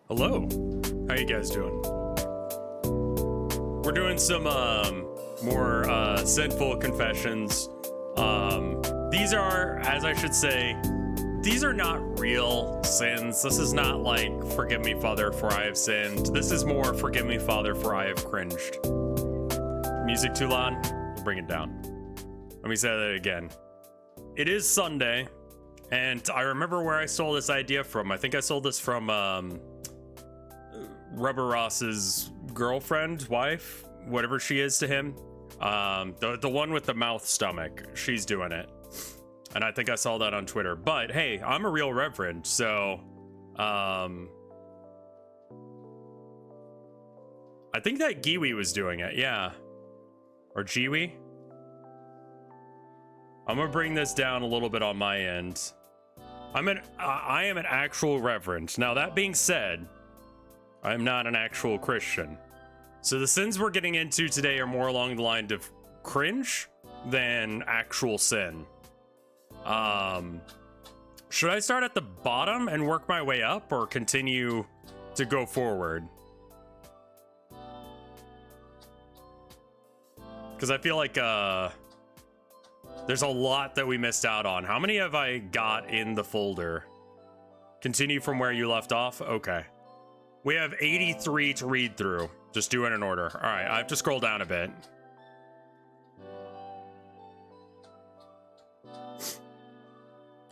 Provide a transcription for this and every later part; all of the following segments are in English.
Hello. How you guys doing? We're doing some more sinful confessions. These are, as I should say, these are not real sins. This is not like, forgive me, Father, for I have sinned. This is more, forgive me, Father, for I have cringed. Music too loud? We'll bring it down. Let me say that again. It is Sunday, and I remember where I stole this idea from. I think I stole this from Rubber Ross's girlfriend, wife, whatever she is to him. The one with the mouth stomach. She's doing it. And I think I saw that on Twitter. But hey, I'm a real reverend, so I think that Giwi was doing it, yeah. Or Jiwi. I'm gonna bring this down a little bit on my end. I am an actual reverend. Now that being said, I'm not an actual Christian. So the sins we're getting into today are more along the line of cringe than actual sin. Should I start at the bottom and work my way up, or continue to go forward? Because I feel like there's a lot that we missed out on. How many have I got in the folder? Continue from where you left off? Okay. We have 83 to read through. Just do it in order. All right, I have to scroll down a bit.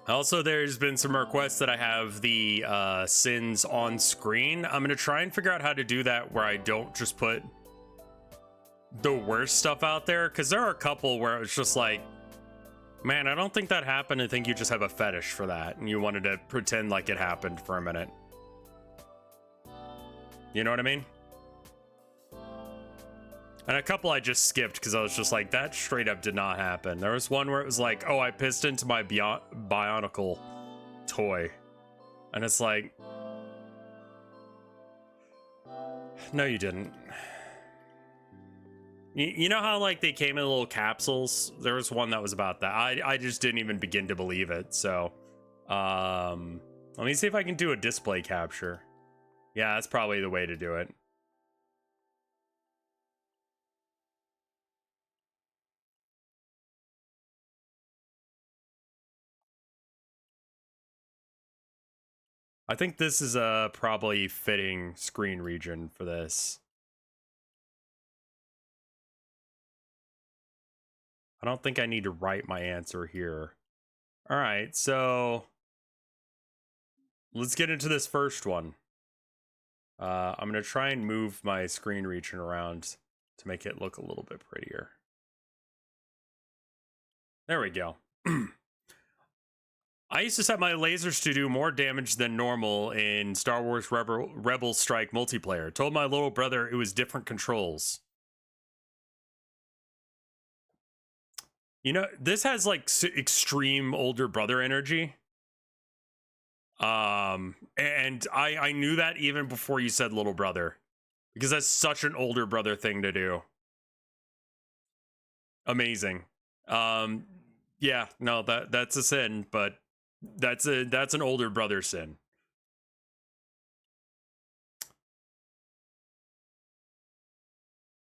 Also, there's been some requests that I have the sins on screen. I'm going to try and figure out how to do that where I don't just put the worst stuff out there. Because there are a couple where it's just like, man, I don't think that happened. I think you just have a fetish for that. And you wanted to pretend like it happened for a minute. You know what I mean? And a couple I just skipped because I was just like, that straight up did not happen. There was one where it was like, oh, I pissed into my Bionicle toy. And it's like, no, you didn't. You know how like they came in little capsules? There was one that was about that. I just didn't even begin to believe it. So let me see if I can do a display capture. Yeah, that's probably the way to do it. I think this is a probably fitting screen region for this. I don't think I need to write my answer here. All right, so let's get into this first one. I'm gonna try and move my screen region around to make it look a little bit prettier. There we go. I used to set my lasers to do more damage than normal in Star Wars Rebel Strike multiplayer. Told my little brother it was different controls. You know, this has like extreme older brother energy. And I knew that even before you said little brother, because that's such an older brother thing to do. Amazing. Yeah, no, that's a sin, but that's an older brother sin.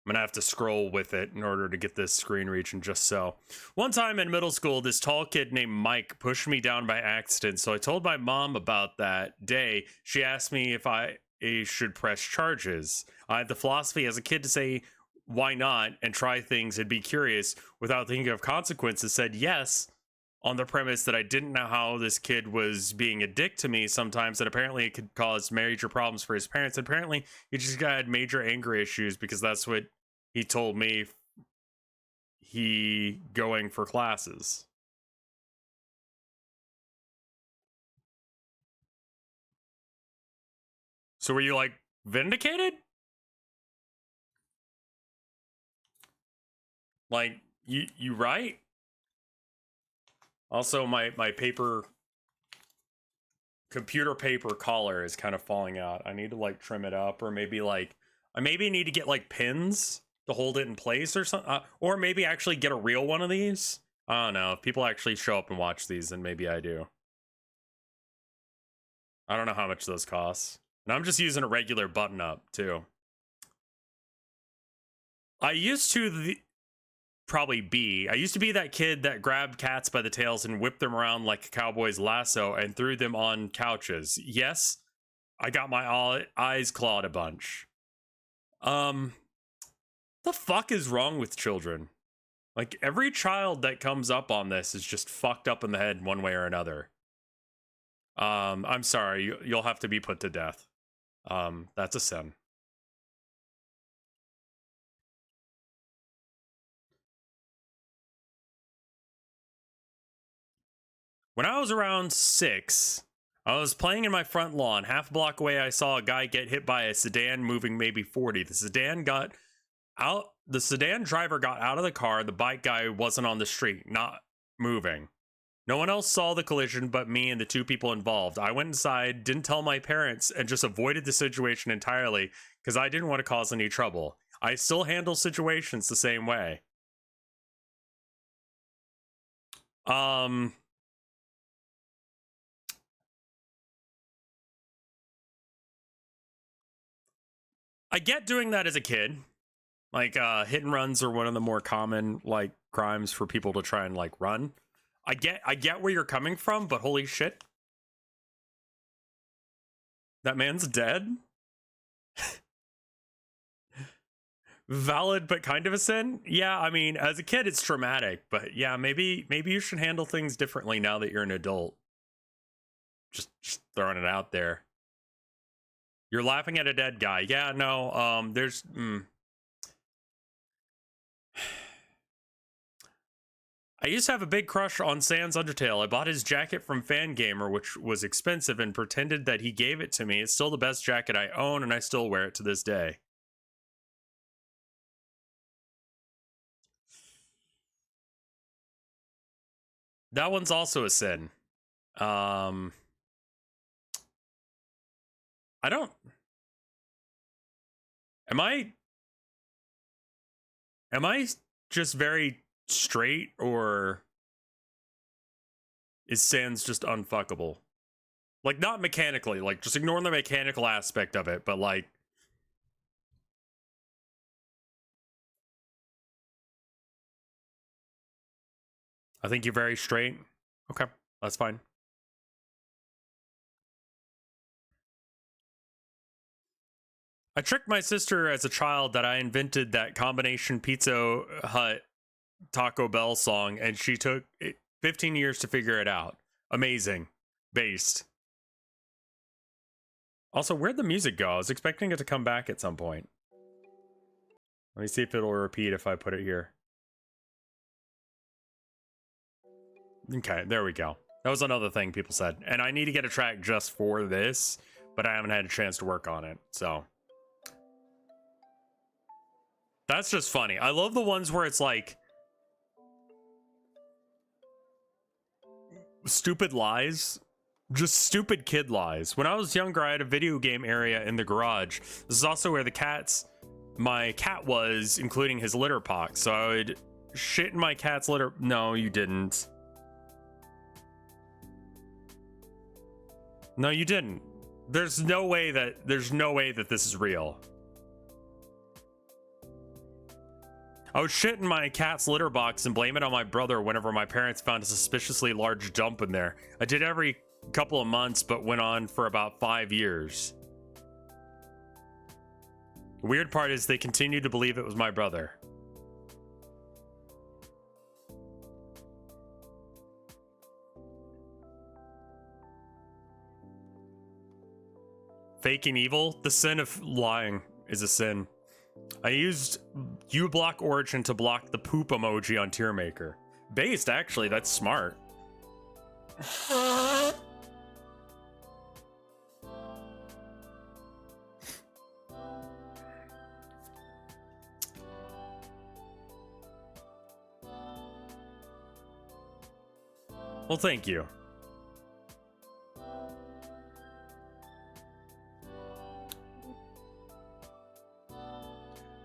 I'm gonna have to scroll with it in order to get this screen region just so. One time in middle school, this tall kid named Mike pushed me down by accident, so I told my mom about that day. She asked me if I should press charges. I had the philosophy as a kid to say, why not, and try things and be curious without thinking of consequences. Said yes, on the premise that I didn't know how this kid was being a dick to me sometimes, and apparently it could cause major problems for his parents. Apparently he just had major anger issues, because that's what he told me he going for classes. So were you like vindicated? Like you right? Also, my paper, computer paper collar is kind of falling out. I need to like trim it up, or maybe like I maybe need to get like pins to hold it in place or something, or maybe actually get a real one of these. I don't know. If people actually show up and watch these, then maybe I do. I don't know how much those cost. And I'm just using a regular button up too. I used to I used to be that kid that grabbed cats by the tails and whipped them around like a cowboy's lasso and threw them on couches. Yes, I got my eyes clawed a bunch. The fuck is wrong with children? Like, every child that comes up on this is just fucked up in the head one way or another. I'm sorry, you'll have to be put to death. That's a sin. When I was around 6, I was playing in my front lawn. Half a block away, I saw a guy get hit by a sedan moving maybe 40. The sedan driver got out of the car. The bike guy wasn't on the street, not moving. No one else saw the collision but me and the 2 people involved. I went inside, didn't tell my parents, and just avoided the situation entirely because I didn't want to cause any trouble. I still handle situations the same way. I get doing that as a kid. Like, hit and runs are one of the more common, like, crimes for people to try and, like, run. I get where you're coming from, but holy shit. That man's dead? Valid, but kind of a sin? Yeah, I mean, as a kid, it's traumatic, but yeah, maybe you should handle things differently now that you're an adult. Just throwing it out there. You're laughing at a dead guy. Yeah, no, there's... I used to have a big crush on Sans Undertale. I bought his jacket from Fangamer, which was expensive, and pretended that he gave it to me. It's still the best jacket I own, and I still wear it to this day. That one's also a sin. I don't... Am I just very straight, or is Sans just unfuckable? Like, not mechanically, like, just ignore the mechanical aspect of it, but like... I think you're very straight. Okay, that's fine. I tricked my sister as a child that I invented that combination Pizza Hut Taco Bell song, and she took 15 years to figure it out. Amazing. Based. Also, where'd the music go? I was expecting it to come back at some point. Let me see if it'll repeat if I put it here. Okay, there we go. That was another thing people said. And I need to get a track just for this, but I haven't had a chance to work on it, so... That's just funny. I love the ones where it's like... stupid lies. Just stupid kid lies. When I was younger, I had a video game area in the garage. This is also where my cat was, including his litter box. So I would shit in my cat's litter... No, you didn't. No, you didn't. There's no way that this is real. I would shit in my cat's litter box and blame it on my brother whenever my parents found a suspiciously large dump in there. I did every couple of months, but went on for about 5 years. The weird part is they continued to believe it was my brother. Faking evil? The sin of lying is a sin. I used uBlock Origin to block the poop emoji on Tier Maker. Based, actually, that's smart. Well, thank you.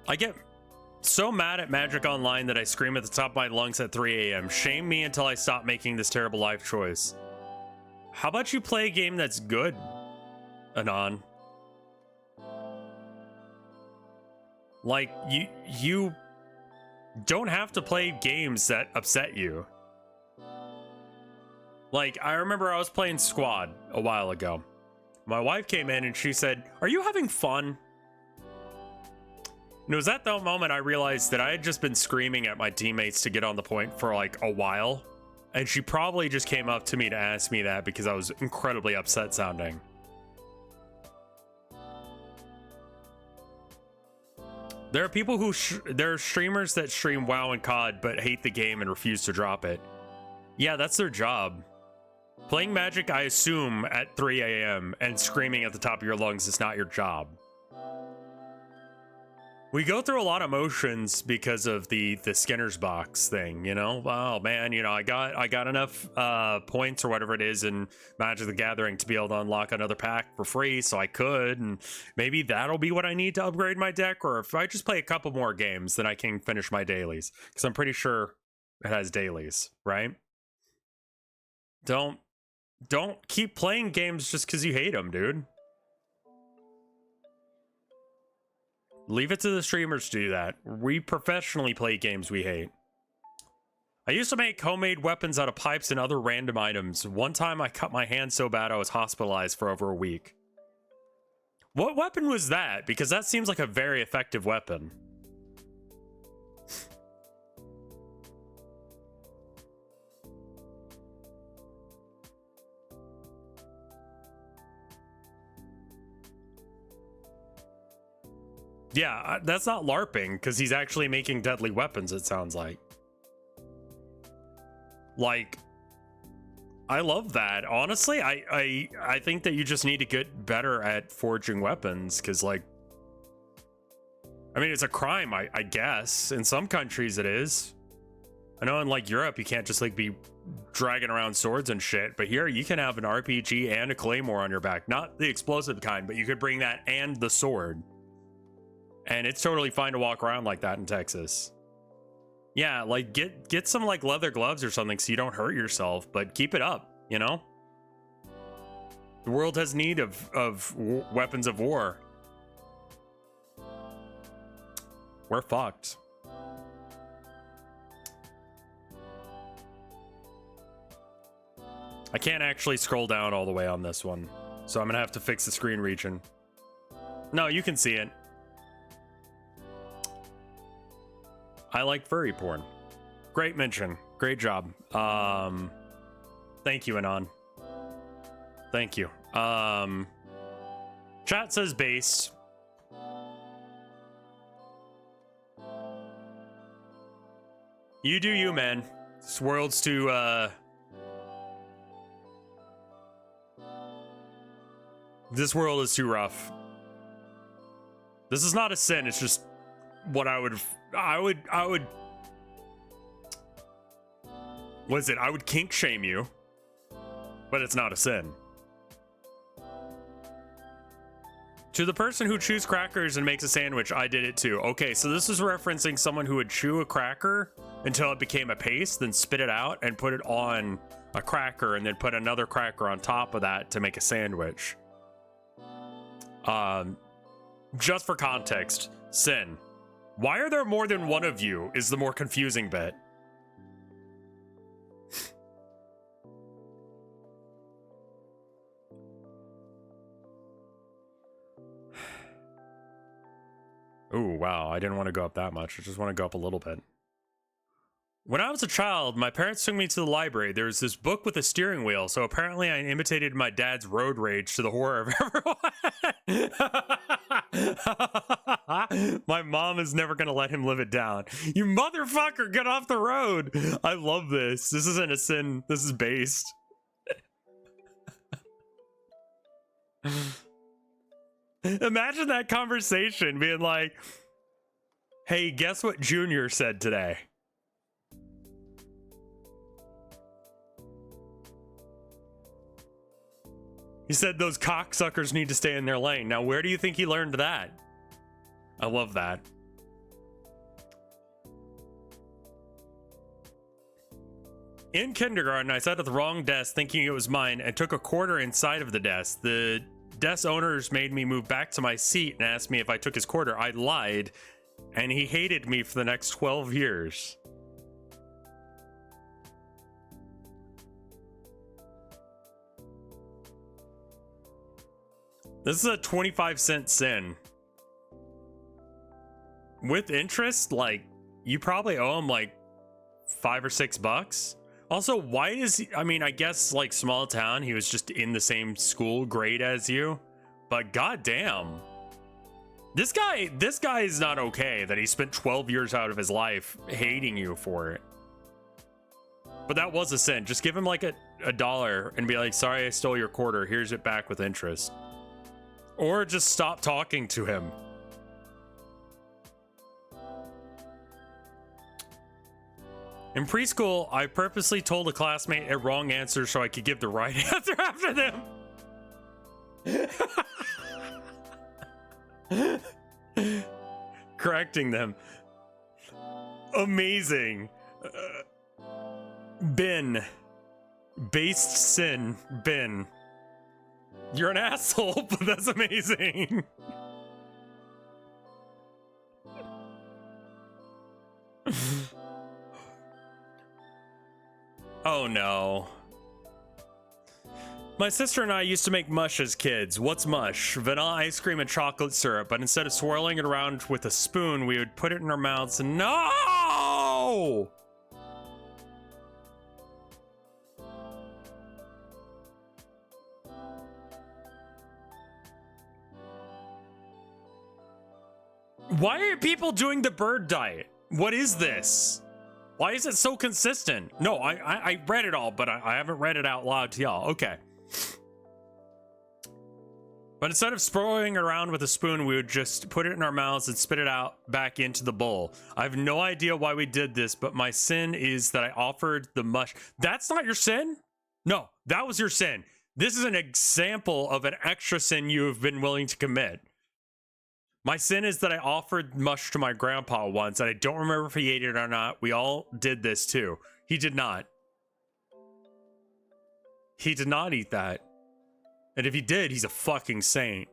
I get so mad at Magic Online that I scream at the top of my lungs at 3 a.m. Shame me until I stop making this terrible life choice. How about you play a game that's good, Anon? Like, you don't have to play games that upset you. Like, I remember I was playing Squad a while ago. My wife came in and she said, "Are you having fun?" And it was at that moment I realized that I had just been screaming at my teammates to get on the point for like a while. And she probably just came up to me to ask me that because I was incredibly upset sounding. There are people who, there are streamers that stream WoW and COD but hate the game and refuse to drop it. Yeah, that's their job. Playing Magic, I assume, at 3 a.m. and screaming at the top of your lungs is not your job. We go through a lot of emotions because of the Skinner's box thing, you know? Oh man, you know, I got enough points or whatever it is in Magic the Gathering to be able to unlock another pack for free, so I could, and maybe that'll be what I need to upgrade my deck, or if I just play a couple more games, then I can finish my dailies. Because I'm pretty sure it has dailies, right? Don't keep playing games just because you hate them, dude. Leave it to the streamers to do that. We professionally play games we hate. I used to make homemade weapons out of pipes and other random items. One time I cut my hand so bad I was hospitalized for over a week. What weapon was that? Because that seems like a very effective weapon. Yeah, that's not LARPing, because he's actually making deadly weapons, it sounds like. Like, I love that. Honestly, I think that you just need to get better at forging weapons, because, like, I mean, it's a crime, I guess. In some countries it is. I know in, like, Europe, you can't just, like, be dragging around swords and shit, but here you can have an RPG and a claymore on your back. Not the explosive kind, but you could bring that and the sword. And it's totally fine to walk around like that in Texas. Yeah, like get some like leather gloves or something so you don't hurt yourself, but keep it up, you know? The world has need of weapons of war. We're fucked. I can't actually scroll down all the way on this one, so I'm gonna have to fix the screen region. No, you can see it. I like furry porn. Great mention. Great job. Thank you, Anon. Thank you. Chat says based. You do you, man. This world's too, this world is too rough. This is not a sin, it's just what I would what is it? I would kink shame you, but it's not a sin. To the person who chews crackers and makes a sandwich, I did it too. Okay, so this is referencing someone who would chew a cracker until it became a paste, then spit it out and put it on a cracker and then put another cracker on top of that to make a sandwich. Just for context, sin. Why are there more than one of you is the more confusing bit. Ooh, wow, I didn't want to go up that much. I just want to go up a little bit. When I was a child, my parents took me to the library. There was this book with a steering wheel, so apparently I imitated my dad's road rage to the horror of everyone. My mom is never going to let him live it down. You motherfucker, get off the road. I love this. This isn't a sin. This is based. Imagine that conversation being like, hey, guess what Junior said today? He said those cocksuckers need to stay in their lane. Now, where do you think he learned that? I love that. In kindergarten, I sat at the wrong desk thinking it was mine and took a quarter inside of the desk. The desk owners made me move back to my seat and asked me if I took his quarter. I lied And he hated me for the next 12 years. This is a 25-cent sin. With interest, like, you probably owe him like $5 or $6. Also, why is he, I mean, I guess like small town, he was just in the same school grade as you, but goddamn. This guy is not okay that he spent 12 years out of his life hating you for it. But that was a sin. Just give him like a dollar and be like, sorry, I stole your quarter. Here's it back with interest. Or just stop talking to him. In preschool, I purposely told a classmate a wrong answer so I could give the right answer after them. Correcting them. Amazing. Bin. Based sin. Bin. You're an asshole, but that's amazing. Oh no. My sister and I used to make mush as kids. What's mush? Vanilla ice cream and chocolate syrup, but instead of swirling it around with a spoon, we would put it in our mouths and no! Why are people doing the bird diet? What is this? Why is it so consistent? No, I read it all, but I haven't read it out loud to y'all. Okay. But instead of swirling it around with a spoon, we would just put it in our mouths and spit it out back into the bowl. I have no idea why we did this, but my sin is that I offered the mush. That's not your sin? No, that was your sin. This is an example of an extra sin you have been willing to commit. My sin is that I offered mush to my grandpa once, and I don't remember if he ate it or not. We all did this too. He did not. He did not eat that. And if he did, he's a fucking saint.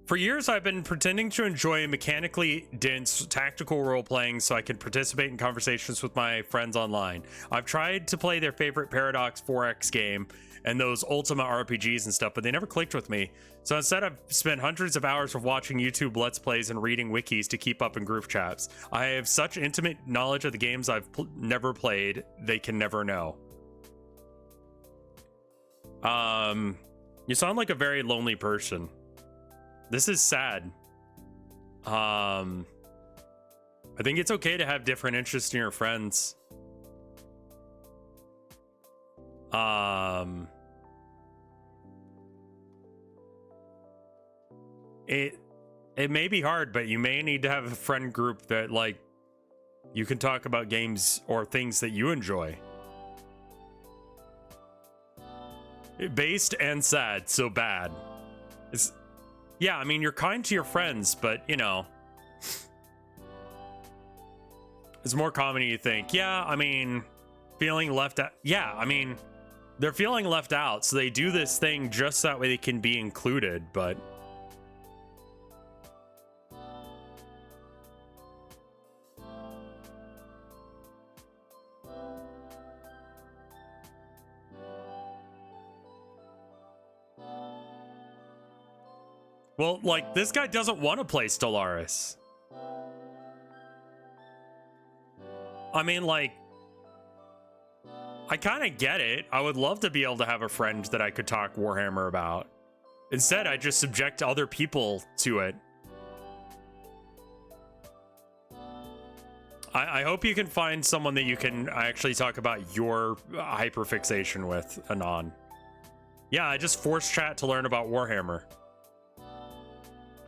For years, I've been pretending to enjoy mechanically dense tactical role-playing so I can participate in conversations with my friends online. I've tried to play their favorite Paradox 4X game and those Ultima RPGs and stuff, but they never clicked with me. So instead, I've spent hundreds of hours of watching YouTube Let's Plays and reading wikis to keep up in group chats. I have such intimate knowledge of the games I've never played, they can never know. You sound like a very lonely person. This is sad. I think it's okay to have different interests in your friends. It may be hard, but you may need to have a friend group that, like, you can talk about games or things that you enjoy. Based and sad, so bad. Yeah, I mean, you're kind to your friends, but, you know, it's more common than you think. Yeah, I mean, feeling left out. Yeah, I mean, they're feeling left out, so they do this thing just that way they can be included, but... Well, like, this guy doesn't want to play Stellaris. I mean, like, I kind of get it. I would love to be able to have a friend that I could talk Warhammer about. Instead, I just subject other people to it. I hope you can find someone that you can actually talk about your hyperfixation with, Anon. Yeah, I just force chat to learn about Warhammer.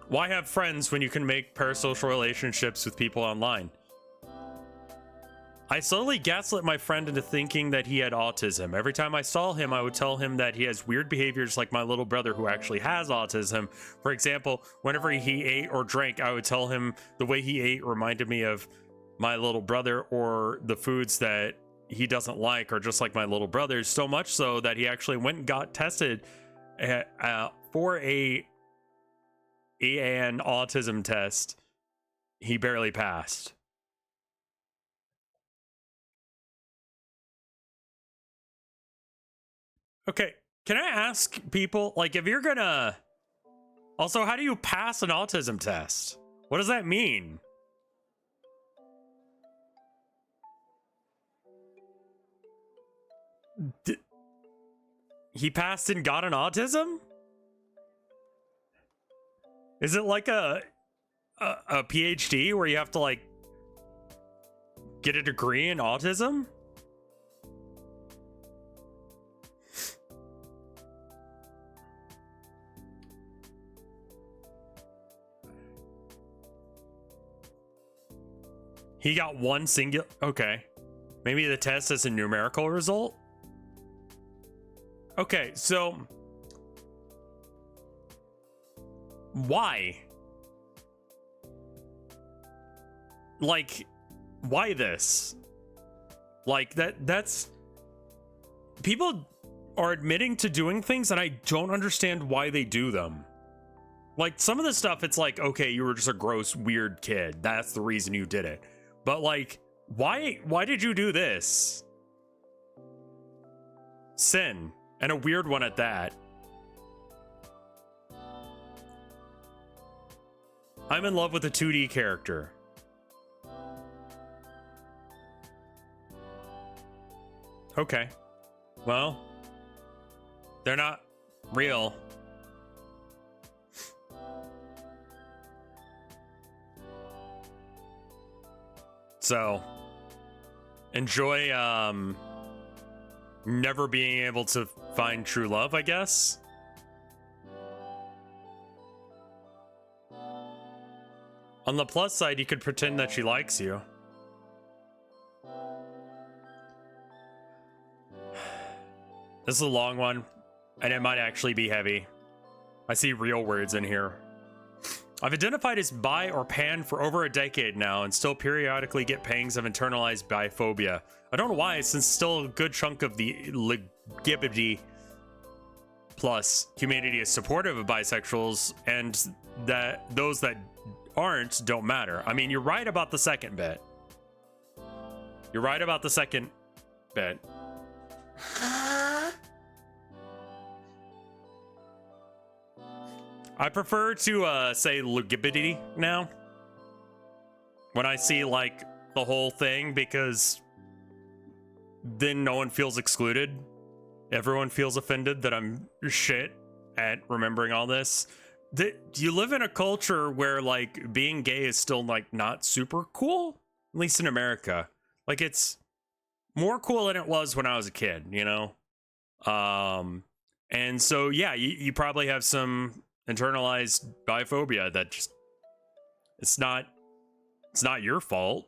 Why have friends when you can make parasocial relationships with people online? I slowly gaslit my friend into thinking that he had autism. Every time I saw him, I would tell him that he has weird behaviors like my little brother who actually has autism. For example, whenever he ate or drank, I would tell him the way he ate reminded me of my little brother, or the foods that he doesn't like are just like my little brothers, so much so that he actually went and got tested for an autism test. He barely passed. Okay, can I ask people, like, if you're gonna... Also, how do you pass an autism test? What does that mean? He passed and got an autism? Is it like a PhD where you have to, like, get a degree in autism? He got one singular... Okay. Maybe the test is a numerical result? Okay, so... Why? Like, why this? Like, that's... People are admitting to doing things, and I don't understand why they do them. Like, some of the stuff, it's like, okay, you were just a gross, weird kid. That's the reason you did it. But, like, why did you do this? Sin. And a weird one at that. I'm in love with a 2D character. Okay. Well, they're not real. So, enjoy never being able to find true love, I guess. On the plus side, you could pretend that she likes you. This is a long one, and it might actually be heavy. I see real words in here. I've identified as bi or pan for over a decade now and still periodically get pangs of internalized biphobia. I don't know why, since still a good chunk of the LGBT plus community is supportive of bisexuals, and that those that aren't don't matter. I mean, you're right about the second bit. You're right about the second bit. I prefer to say LGBT now when I see like the whole thing, because then no one feels excluded. Everyone feels offended that I'm shit at remembering all this. You live in a culture where like being gay is still like not super cool, at least in America. Like, it's more cool than it was when I was a kid, you know? And so, yeah, you probably have some internalized biphobia that just, it's not your fault.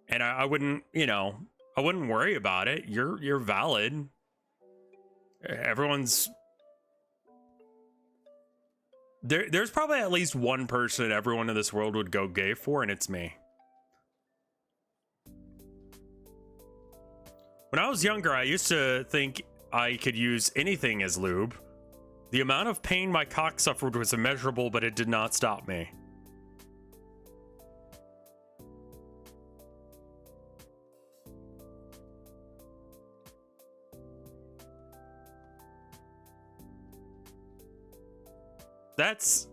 And I wouldn't, you know, I wouldn't worry about it. You're valid. Everyone's... There's probably at least one person that everyone in this world would go gay for, and it's me. When I was younger, I used to think I could use anything as lube. The amount of pain my cock suffered was immeasurable, but it did not stop me.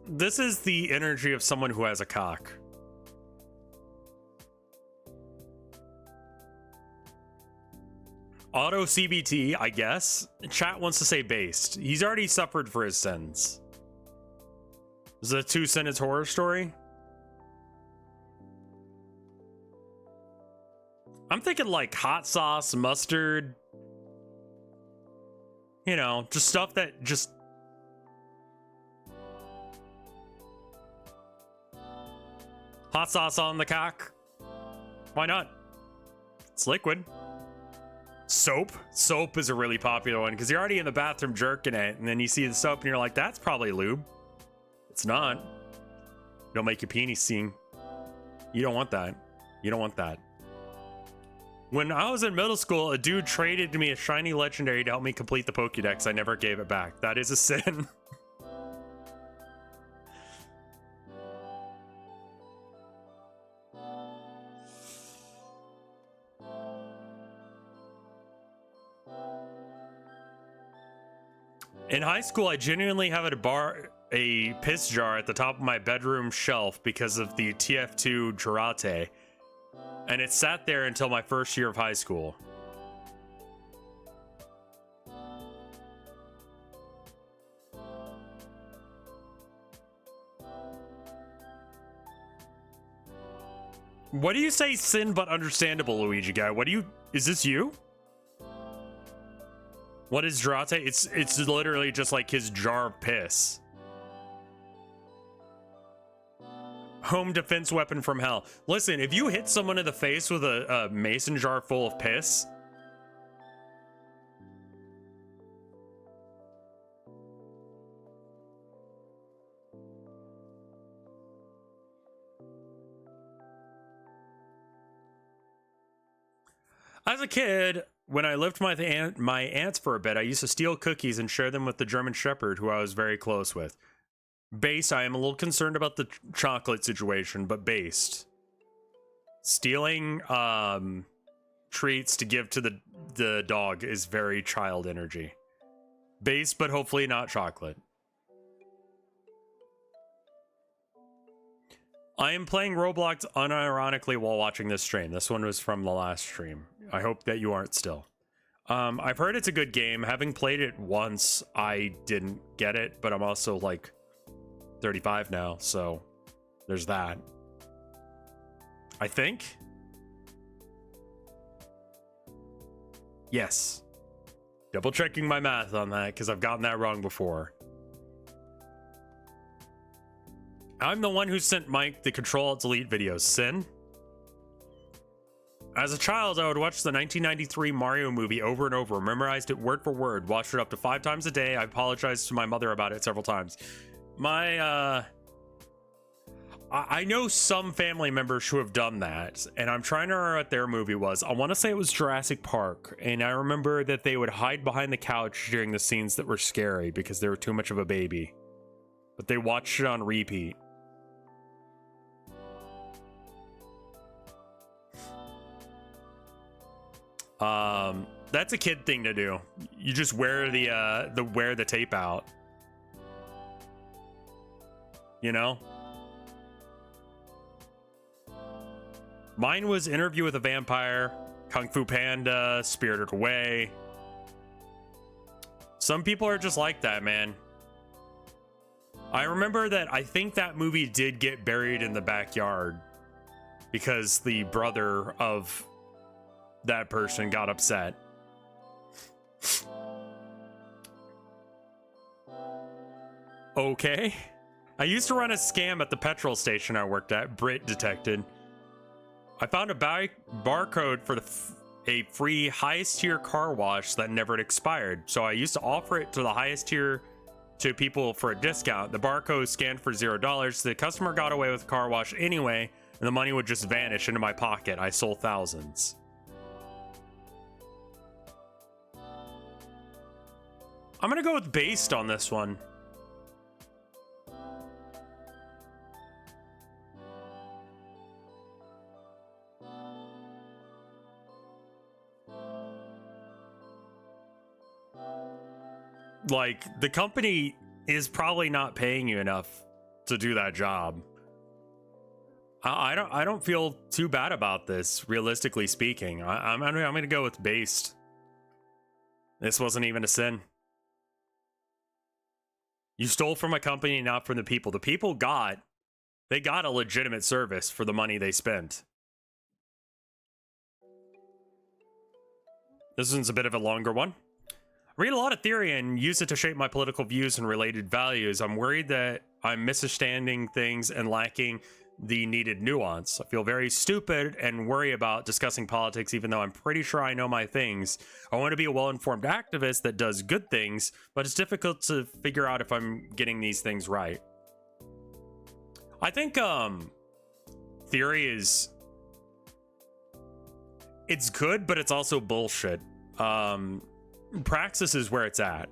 This is the energy of someone who has a cock. Auto CBT, I guess. Chat wants to say based. He's already suffered for his sins. Is it a 2-sentence horror story? I'm thinking like hot sauce, mustard. You know, just stuff that just... Hot sauce on the cock. Why not? It's liquid. Soap. Soap is a really popular one because you're already in the bathroom jerking it, and then you see the soap and you're like, that's probably lube. It's not. It'll make your penis sing. You don't want that. You don't want that. When I was in middle school, a dude traded me a shiny legendary to help me complete the Pokédex. I never gave it back. That is a sin. In high school, I genuinely have a piss jar at the top of my bedroom shelf because of the TF2 Girate, and it sat there until my first year of high school. What do you say, sin but understandable, Luigi guy? What do you, is this you? What is Girate? It's literally just like his jar of piss. Home defense weapon from hell. Listen, if you hit someone in the face with a mason jar full of piss, as a kid, when I lived with my aunts for a bit, I used to steal cookies and share them with the German Shepherd, who I was very close with. Based, I am a little concerned about the chocolate situation, but based. Stealing treats to give to the dog is very child energy. Based, but hopefully not chocolate. I am playing Roblox unironically while watching this stream. This one was from the last stream. I hope that you aren't still. I've heard it's a good game. Having played it once, I didn't get it, but I'm also like 35 now, so there's that. I think. Yes. Double checking my math on that because I've gotten that wrong before. I'm the one who sent Mike the Control-Alt-Delete videos. Sin? As a child, I would watch the 1993 Mario movie over and over, memorized it word for word, watched it up to 5 times a day. I apologized to my mother about it several times. I know some family members who have done that, and I'm trying to remember what their movie was. I want to say it was Jurassic Park, and I remember that they would hide behind the couch during the scenes that were scary because they were too much of a baby. But they watched it on repeat. That's a kid thing to do. You just wear the tape out. You know? Mine was Interview with a Vampire, Kung Fu Panda, Spirited Away. Some people are just like that, man. I remember that I think that movie did get buried in the backyard because the brother of that person got upset. Okay. I used to run a scam at the petrol station I worked at, Brit detected. I found a barcode for a free highest tier car wash that never expired, so I used to offer it to the highest tier to people for a discount. The barcode scanned for $0. The customer got away with the car wash anyway, and the money would just vanish into my pocket. I sold thousands. I'm gonna go with based on this one. Like, the company is probably not paying you enough to do that job. I don't feel too bad about this, realistically speaking. I'm gonna go with based. This wasn't even a sin. You stole from a company, not from the people. The people got a legitimate service for the money they spent. This one's a bit of a longer one. I read a lot of theory and use it to shape my political views and related values. I'm worried that I'm misunderstanding things and lacking the needed nuance. I feel very stupid and worry about discussing politics, even though I'm pretty sure I know my things. I want to be a well-informed activist that does good things, but it's difficult to figure out if I'm getting these things right. I think theory is it's good, but it's also bullshit. Praxis is where it's at.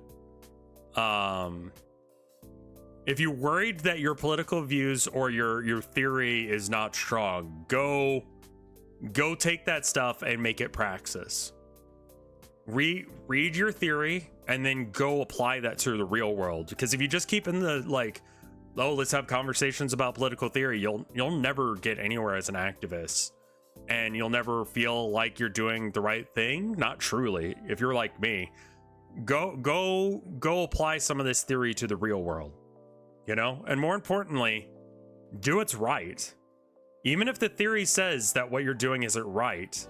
If you're worried that your political views or your theory is not strong, go take that stuff and make it praxis. Read your theory and then go apply that to the real world. Because if you just keep in the like, oh, let's have conversations about political theory, you'll never get anywhere as an activist, and you'll never feel like you're doing the right thing. Not truly. If you're like me, go apply some of this theory to the real world, you know? And more importantly, do what's right. Even if the theory says that what you're doing isn't right,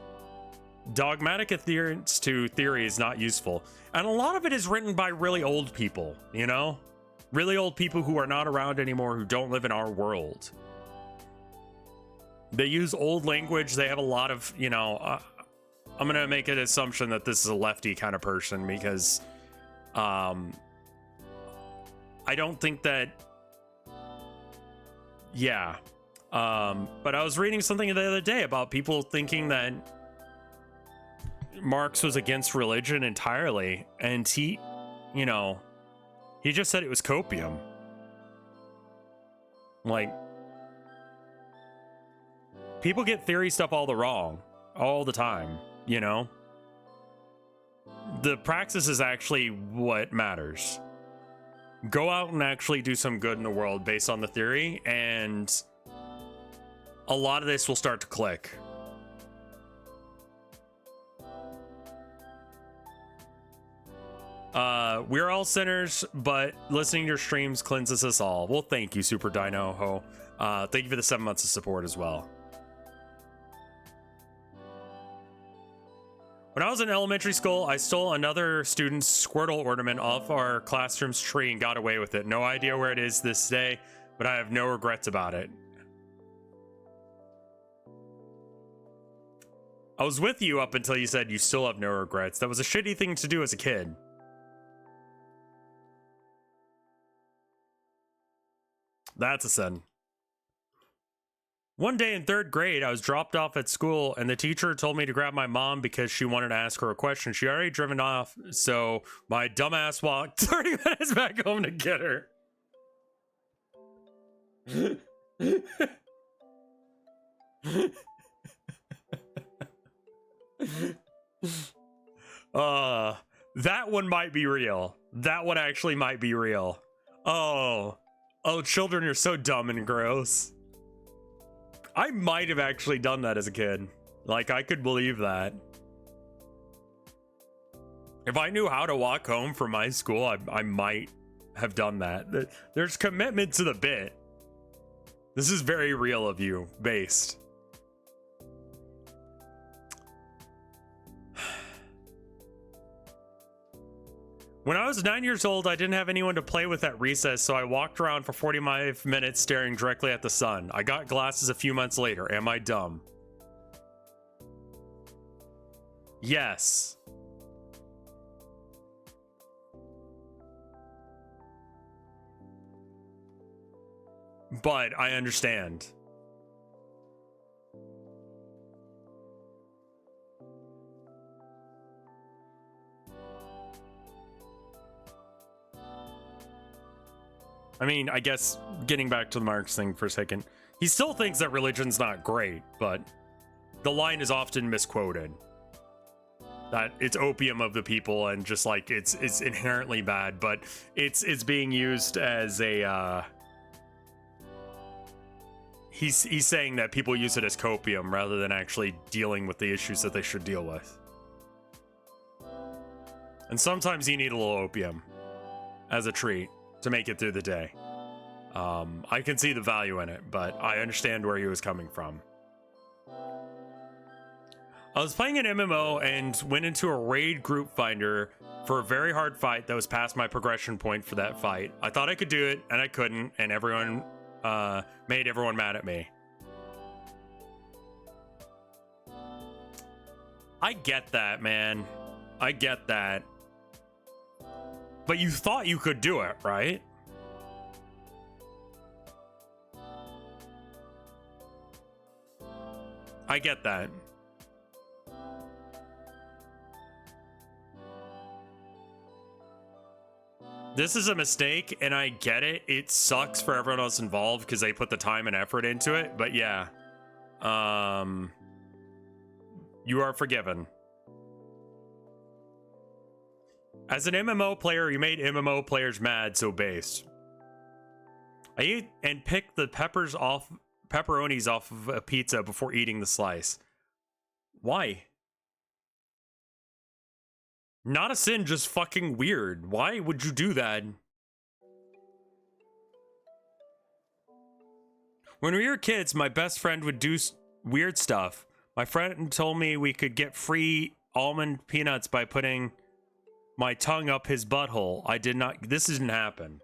dogmatic adherence to theory is not useful. And a lot of it is written by really old people, you know? Really old people who are not around anymore, who don't live in our world. They use old language. They have a lot of, you know, I'm going to make an assumption that this is a lefty kind of person because I don't think that, yeah. But I was reading something the other day about people thinking that Marx was against religion entirely, and he, you know, he just said it was copium. Like, people get theory stuff all the time, you know? The praxis is actually what matters. Go out and actually do some good in the world based on the theory, and a lot of this will start to click. We're all sinners, but listening to your streams cleanses us all. Well, thank you, Super Dino Ho. Thank you for the 7 months of support as well. When I was in elementary school, I stole another student's Squirtle ornament off our classroom's tree and got away with it. No idea where it is this day, but I have no regrets about it. I was with you up until you said you still have no regrets. That was a shitty thing to do as a kid. That's a sin. One day in 3rd grade, I was dropped off at school, and the teacher told me to grab my mom because she wanted to ask her a question. She already driven off, so my dumbass walked 30 minutes back home to get her. That one might be real. That one actually might be real. Oh, children are so dumb and gross. I might have actually done that as a kid. Like, I could believe that. If I knew how to walk home from my school, I might have done that. There's commitment to the bit. This is very real of you, based. When I was 9 years old, I didn't have anyone to play with at recess, so I walked around for 45 minutes staring directly at the sun. I got glasses a few months later. Am I dumb? Yes. But I understand. I mean, I guess getting back to the Marx thing for a second, he still thinks that religion's not great, but the line is often misquoted. That it's opium of the people and just like it's inherently bad, but it's being used as a he's saying that people use it as copium rather than actually dealing with the issues that they should deal with. And sometimes you need a little opium as a treat to make it through the day. I can see the value in it, but I understand where he was coming from. I was playing an MMO and went into a raid group finder for a very hard fight that was past my progression point for that fight. I thought I could do it, and I couldn't, and everyone made everyone mad at me. I get that, man. I get that. But you thought you could do it, right? I get that. This is a mistake, and I get it. It sucks for everyone else involved because they put the time and effort into it. But yeah, you are forgiven. As an MMO player, you made MMO players mad, so based. I eat and pick the pepperonis off of a pizza before eating the slice. Why? Not a sin, just fucking weird. Why would you do that? When we were kids, my best friend would do weird stuff. My friend told me we could get free almond peanuts by putting my tongue up his butthole. I did not. This didn't happen.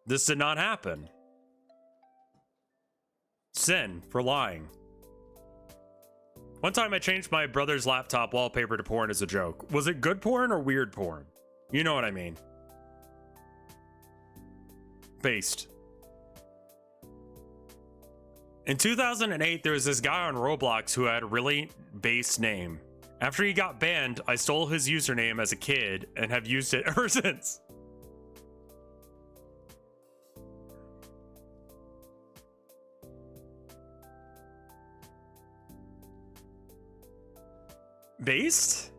This did not happen. Sin for lying. One time I changed my brother's laptop wallpaper to porn as a joke. Was it good porn or weird porn? You know what I mean. Based. In 2008, there was this guy on Roblox who had a really base name. After he got banned, I stole his username as a kid and have used it ever since. Based?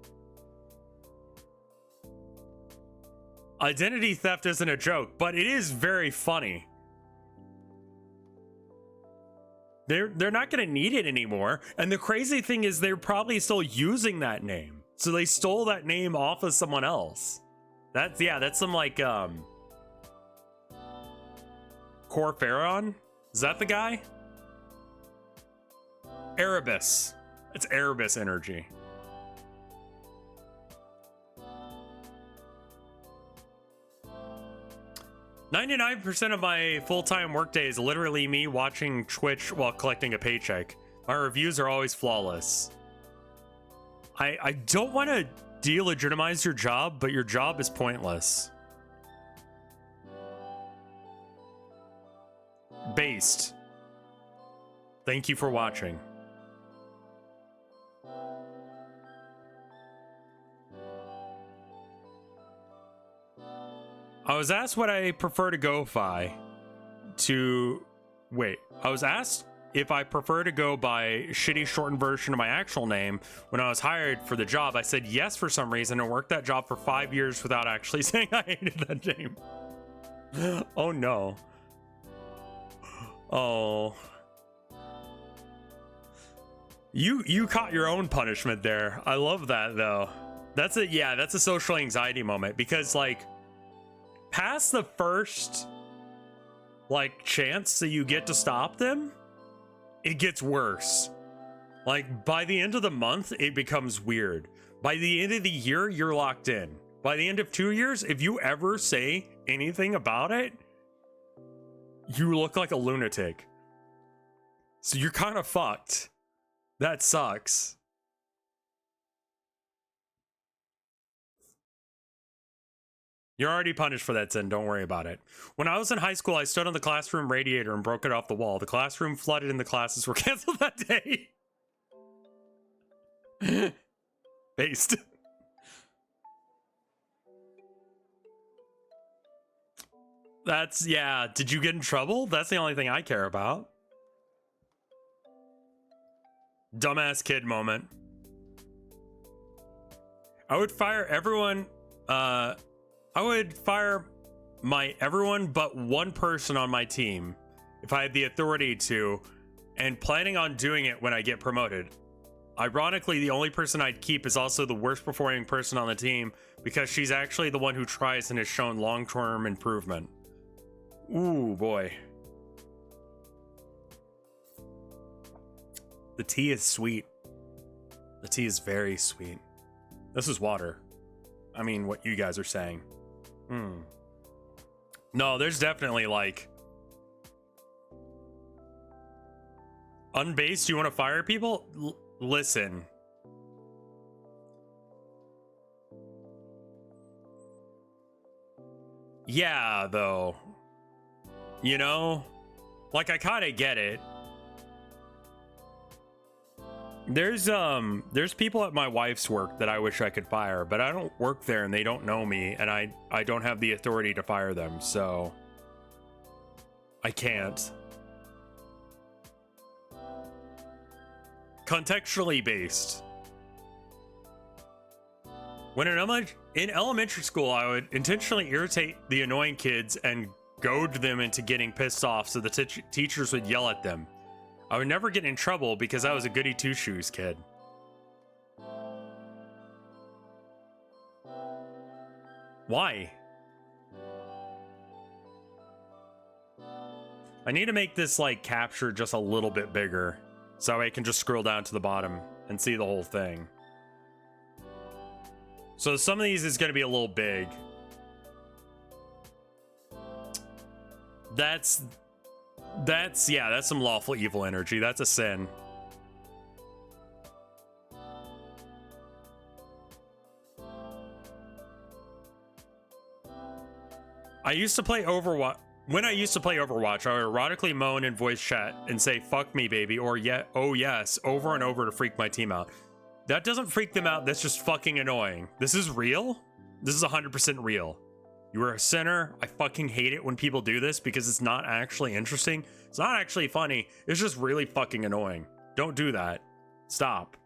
Identity theft isn't a joke, but it is very funny. They're not going to need it anymore. And the crazy thing is they're probably still using that name. So they stole that name off of someone else. That's some like Corferon? Is that the guy? Erebus. It's Erebus energy. "99% of my full-time workday is literally me watching Twitch while collecting a paycheck. My reviews are always flawless." I don't want to delegitimize your job, but your job is pointless. Based. Thank you for watching. I was asked what I prefer to go by I was asked if I prefer to go by shitty shortened version of my actual name. When I was hired for the job, I said yes for some reason and worked that job for 5 years without actually saying I hated that name. Oh no. Oh. You caught your own punishment there. I love that though. That's a social anxiety moment because like past the first like chance that you get to stop them, it gets worse. Like by the end of the month, it becomes weird. By the end of the year, you're locked in. By the end of 2 years, if you ever say anything about it, you look like a lunatic. So you're kind of fucked. That sucks. You're already punished for that sin, don't worry about it. When I was in high school, I stood on the classroom radiator and broke it off the wall. The classroom flooded and the classes were canceled that day. Based. Did you get in trouble? That's the only thing I care about. Dumbass kid moment. I would fire everyone, I would fire everyone but one person on my team if I had the authority to, and planning on doing it when I get promoted. Ironically, the only person I'd keep is also the worst performing person on the team because she's actually the one who tries and has shown long-term improvement. Ooh, boy. The tea is sweet. The tea is very sweet. This is water. I mean, what you guys are saying. No, there's definitely like unbased. You want to fire people? Listen. Yeah, though. You know, like I kind of get it. There's people at my wife's work that I wish I could fire, but I don't work there and they don't know me, and I don't have the authority to fire them, so I can't. Contextually based. When in elementary school, I would intentionally irritate the annoying kids and goad them into getting pissed off so the teachers would yell at them. I would never get in trouble because I was a goody two-shoes kid. Why? I need to make this like capture just a little bit bigger so I can just scroll down to the bottom and see the whole thing. So some of these is going to be a little big. That's some lawful evil energy. That's a sin. I used to play Overwatch. When I used to play Overwatch, I would erotically moan in voice chat and say, "Fuck me, baby," or "Oh yes," over and over to freak my team out. That doesn't freak them out. That's just fucking annoying. This is real. This is 100% real. You are a sinner. I fucking hate it when people do this because it's not actually interesting. It's not actually funny. It's just really fucking annoying. Don't do that. Stop.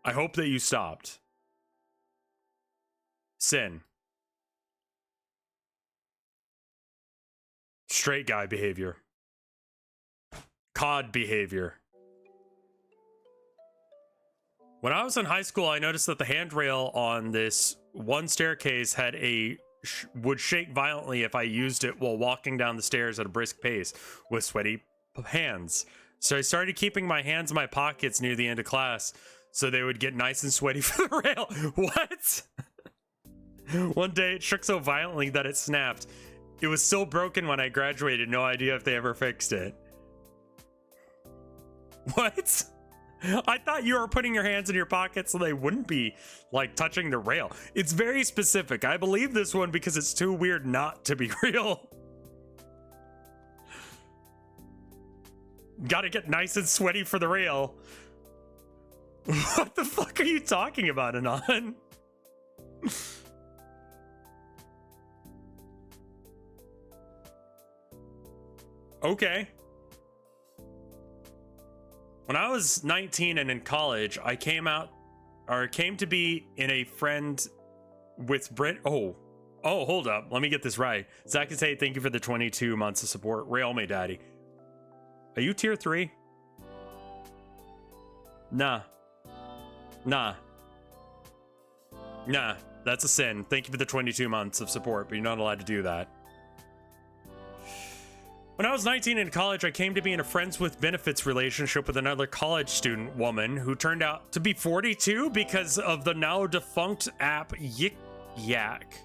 I hope that you stopped. Sin. Straight guy behavior. COD behavior. When I was in high school, I noticed that the handrail on this one staircase had would shake violently if I used it while walking down the stairs at a brisk pace with sweaty hands. So I started keeping my hands in my pockets near the end of class so they would get nice and sweaty for the rail. What? One day it shook so violently that it snapped. It was still broken when I graduated. No idea if they ever fixed it. What? I thought you were putting your hands in your pockets so they wouldn't be like touching the rail. It's very specific. I believe this one because it's too weird not to be real. Gotta get nice and sweaty for the rail. What the fuck are you talking about, Anon? Okay. When I was 19 and in college, I came to be in a friend with Brit. Oh, hold up. Let me get this right. Zach is saying, thank you for the 22 months of support. Rail me, daddy. Are you tier 3? Nah. That's a sin. Thank you for the 22 months of support, but you're not allowed to do that. When I was 19 in college, I came to be in a friends with benefits relationship with another college student woman who turned out to be 42 because of the now defunct app Yik Yak.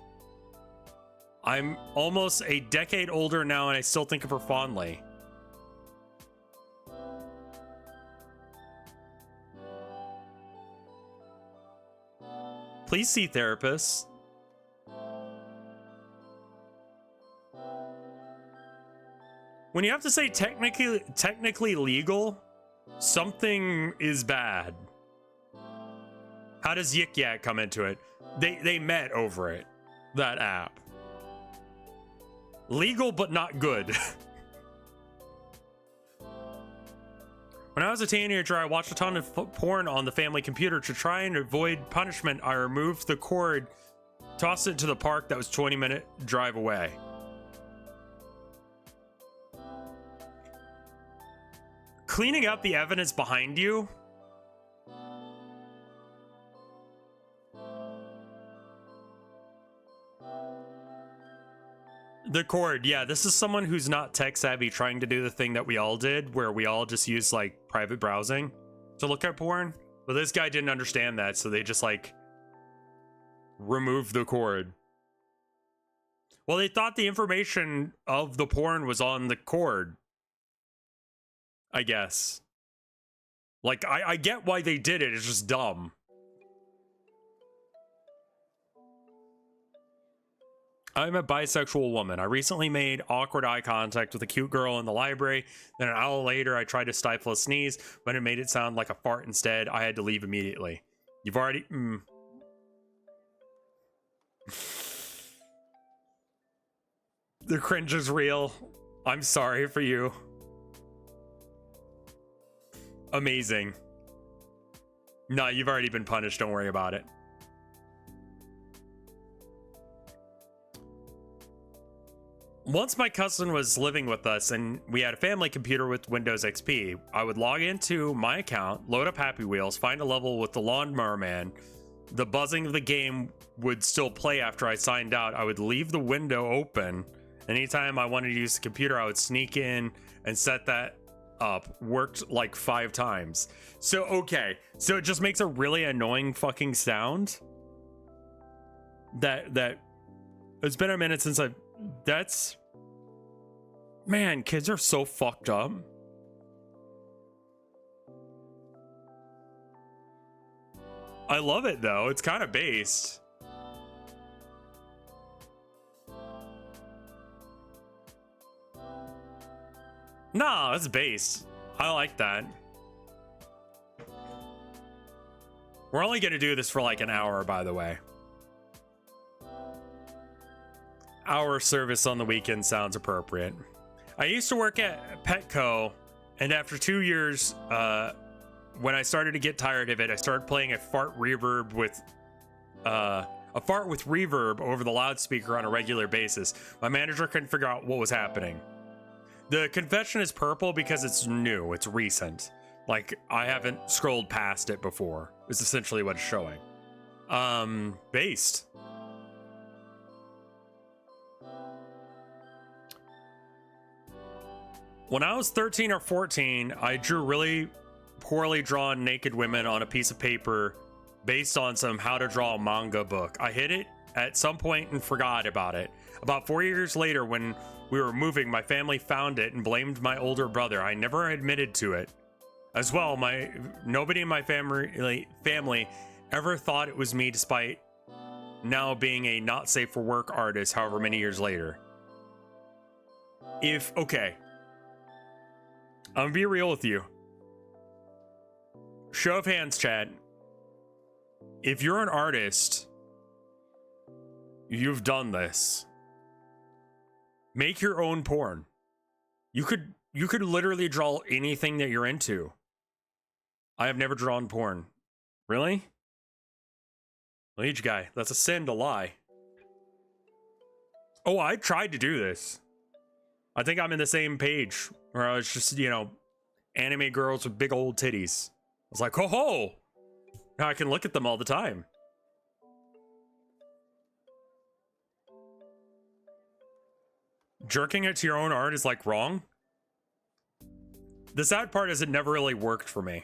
I'm almost a decade older now and I still think of her fondly. Please see therapists. When you have to say technically legal, something is bad. How does Yik Yak come into it? They met over it, that app. Legal but not good. When I was a teenager, I watched a ton of porn on the family computer. To try and avoid punishment, I removed the cord, tossed it to the park that was 20-minute drive away. Cleaning up the evidence behind you? The cord, yeah, this is someone who's not tech savvy trying to do the thing that we all did, where we all just use like private browsing to look at porn. But this guy didn't understand that, so they just like removed the cord. Well, they thought the information of the porn was on the cord, I guess. Like, I get why they did it, it's just dumb. I'm a bisexual woman. I recently made awkward eye contact with a cute girl in the library. Then an hour later, I tried to stifle a sneeze, but it made it sound like a fart instead. I had to leave immediately. You've already... The cringe is real. I'm sorry for you. Amazing. No, you've already been punished. Don't worry about it. Once my cousin was living with us and we had a family computer with Windows XP, I would log into my account, load up Happy Wheels, find a level with the Lawnmower Man. The buzzing of the game would still play after I signed out. I would leave the window open. Anytime I wanted to use the computer, I would sneak in and set that up. Worked like 5 times. So, okay. So it just makes a really annoying fucking sound. That it's been a minute since that's... Man, kids are so fucked up. I love it though. It's kind of based. No, it's based. I like that. We're only gonna do this for like an hour, by the way. Hour service on the weekend sounds appropriate. I used to work at Petco, and after 2 years, when I started to get tired of it, I started playing a fart reverb with reverb over the loudspeaker on a regular basis. My manager couldn't figure out what was happening. The confession is purple because it's new, it's recent. Like, I haven't scrolled past it before. It's essentially what it's showing. Based. When I was 13 or 14, I drew really poorly drawn naked women on a piece of paper based on some how to draw manga book. I hid it at some point and forgot about it. About 4 years later, when we were moving, my family found it and blamed my older brother. I never admitted to it. As well, nobody in my family ever thought it was me, despite now being a not safe for work artist however many years later. Okay, I'm gonna be real with you. Show of hands, chat. If you're an artist, you've done this. Make your own porn. You could literally draw anything that you're into. I have never drawn porn. Really? Leech guy, that's a sin to lie. Oh, I tried to do this. I think I'm in the same page where I was just, anime girls with big old titties. I was like, ho ho! Now I can look at them all the time. Jerking it to your own art is like wrong. The sad part is it never really worked for me.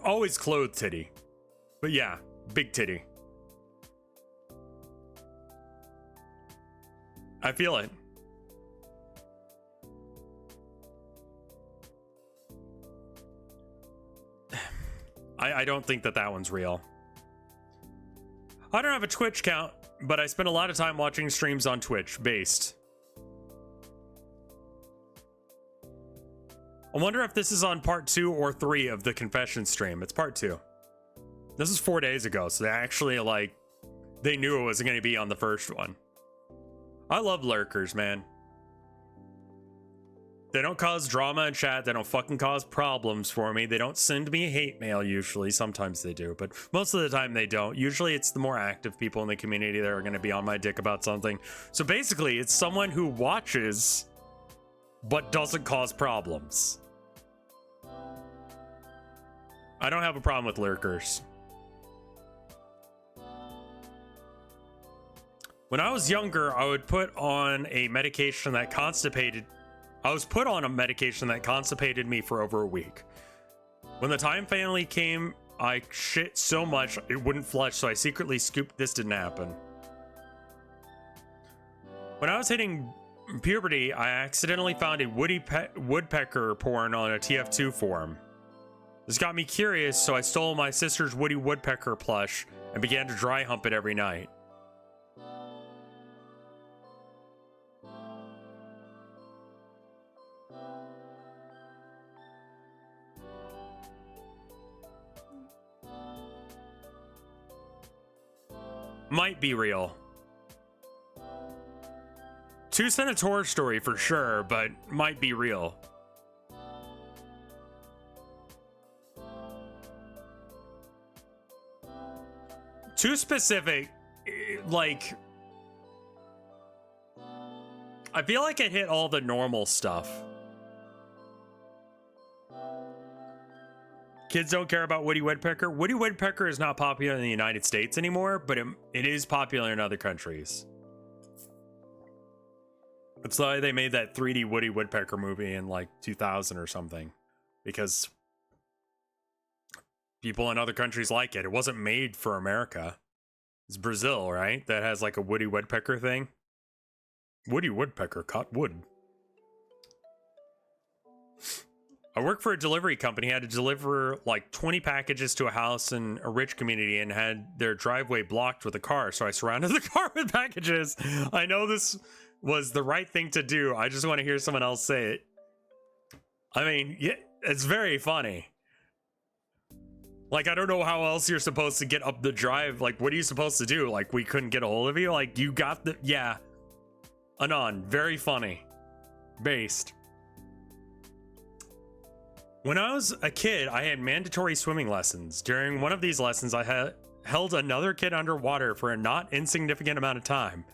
Always clothed titty. But yeah, big titty. I feel it. I don't think that one's real. I don't have a Twitch account, but I spend a lot of time watching streams on Twitch, based. I wonder if this is on part 2 or 3 of the confession stream. It's part 2. This is 4 days ago, so they actually, they knew it wasn't going to be on the first one. I love lurkers, man. They don't cause drama in chat. They don't fucking cause problems for me. They don't send me hate mail usually. Sometimes they do, but most of the time they don't. Usually it's the more active people in the community that are going to be on my dick about something. So basically, it's someone who watches but doesn't cause problems. I don't have a problem with lurkers. When I was younger, I would put on a medication that constipated me for over a week. When the time finally came, I shit so much it wouldn't flush, so I secretly scooped. This didn't happen. When I was hitting puberty, I accidentally found a woodpecker porn on a TF2 forum. This got me curious, so I stole my sister's Woody Woodpecker plush and began to dry hump it every night. Might be real. Two Cents horror story for sure, but might be real. Too specific, like, I feel like it hit all the normal stuff. Kids don't care about Woody Woodpecker. Woody Woodpecker is not popular in the United States anymore, but it is popular in other countries. That's why they made that 3D Woody Woodpecker movie in like 2000 or something, because people in other countries like it. It wasn't made for America. It's Brazil, right? That has like a Woody Woodpecker thing. Woody Woodpecker caught wood. I work for a delivery company. I had to deliver like 20 packages to a house in a rich community and had their driveway blocked with a car. So I surrounded the car with packages. I know this was the right thing to do. I just want to hear someone else say it. I mean, yeah, it's very funny. Like, I don't know how else you're supposed to get up the drive. Like, what are you supposed to do? Like, we couldn't get a hold of you? Like, you got the... Yeah. Anon. Very funny. Based. When I was a kid, I had mandatory swimming lessons. During one of these lessons, I held another kid underwater for a not insignificant amount of time.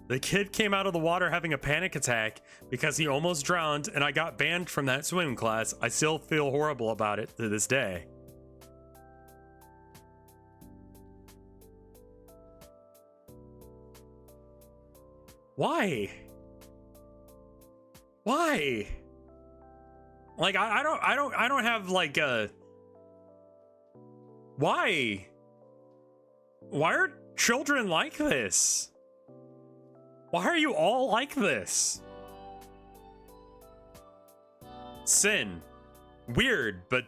The kid came out of the water having a panic attack because he almost drowned, and I got banned from that swimming class. I still feel horrible about it to this day. Why? Why? Like, I don't have like a... Why? Why are children like this? Why are you all like this? Sin. Weird, but...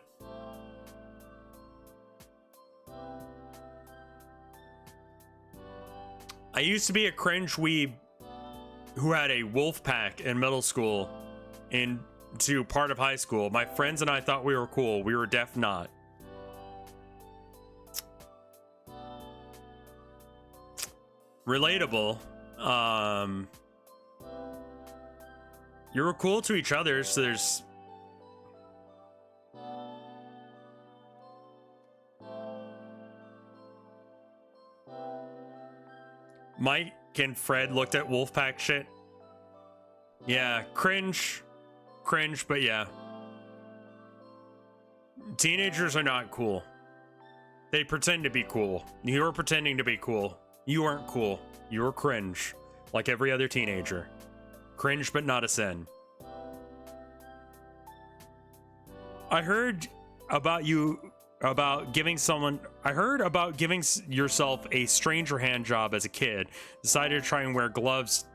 I used to be a cringe weeb who had a wolf pack in middle school into part of high school. My friends and I thought we were cool. We were deaf not. Relatable. You were cool to each other, so there's... Mike and Fred looked at Wolfpack shit. Yeah, cringe, but yeah. Teenagers are not cool. They pretend to be cool. You were pretending to be cool. You weren't cool. You were cringe, like every other teenager. Cringe, but not a sin. I heard about giving yourself a stranger hand job as a kid. Decided to try and wear gloves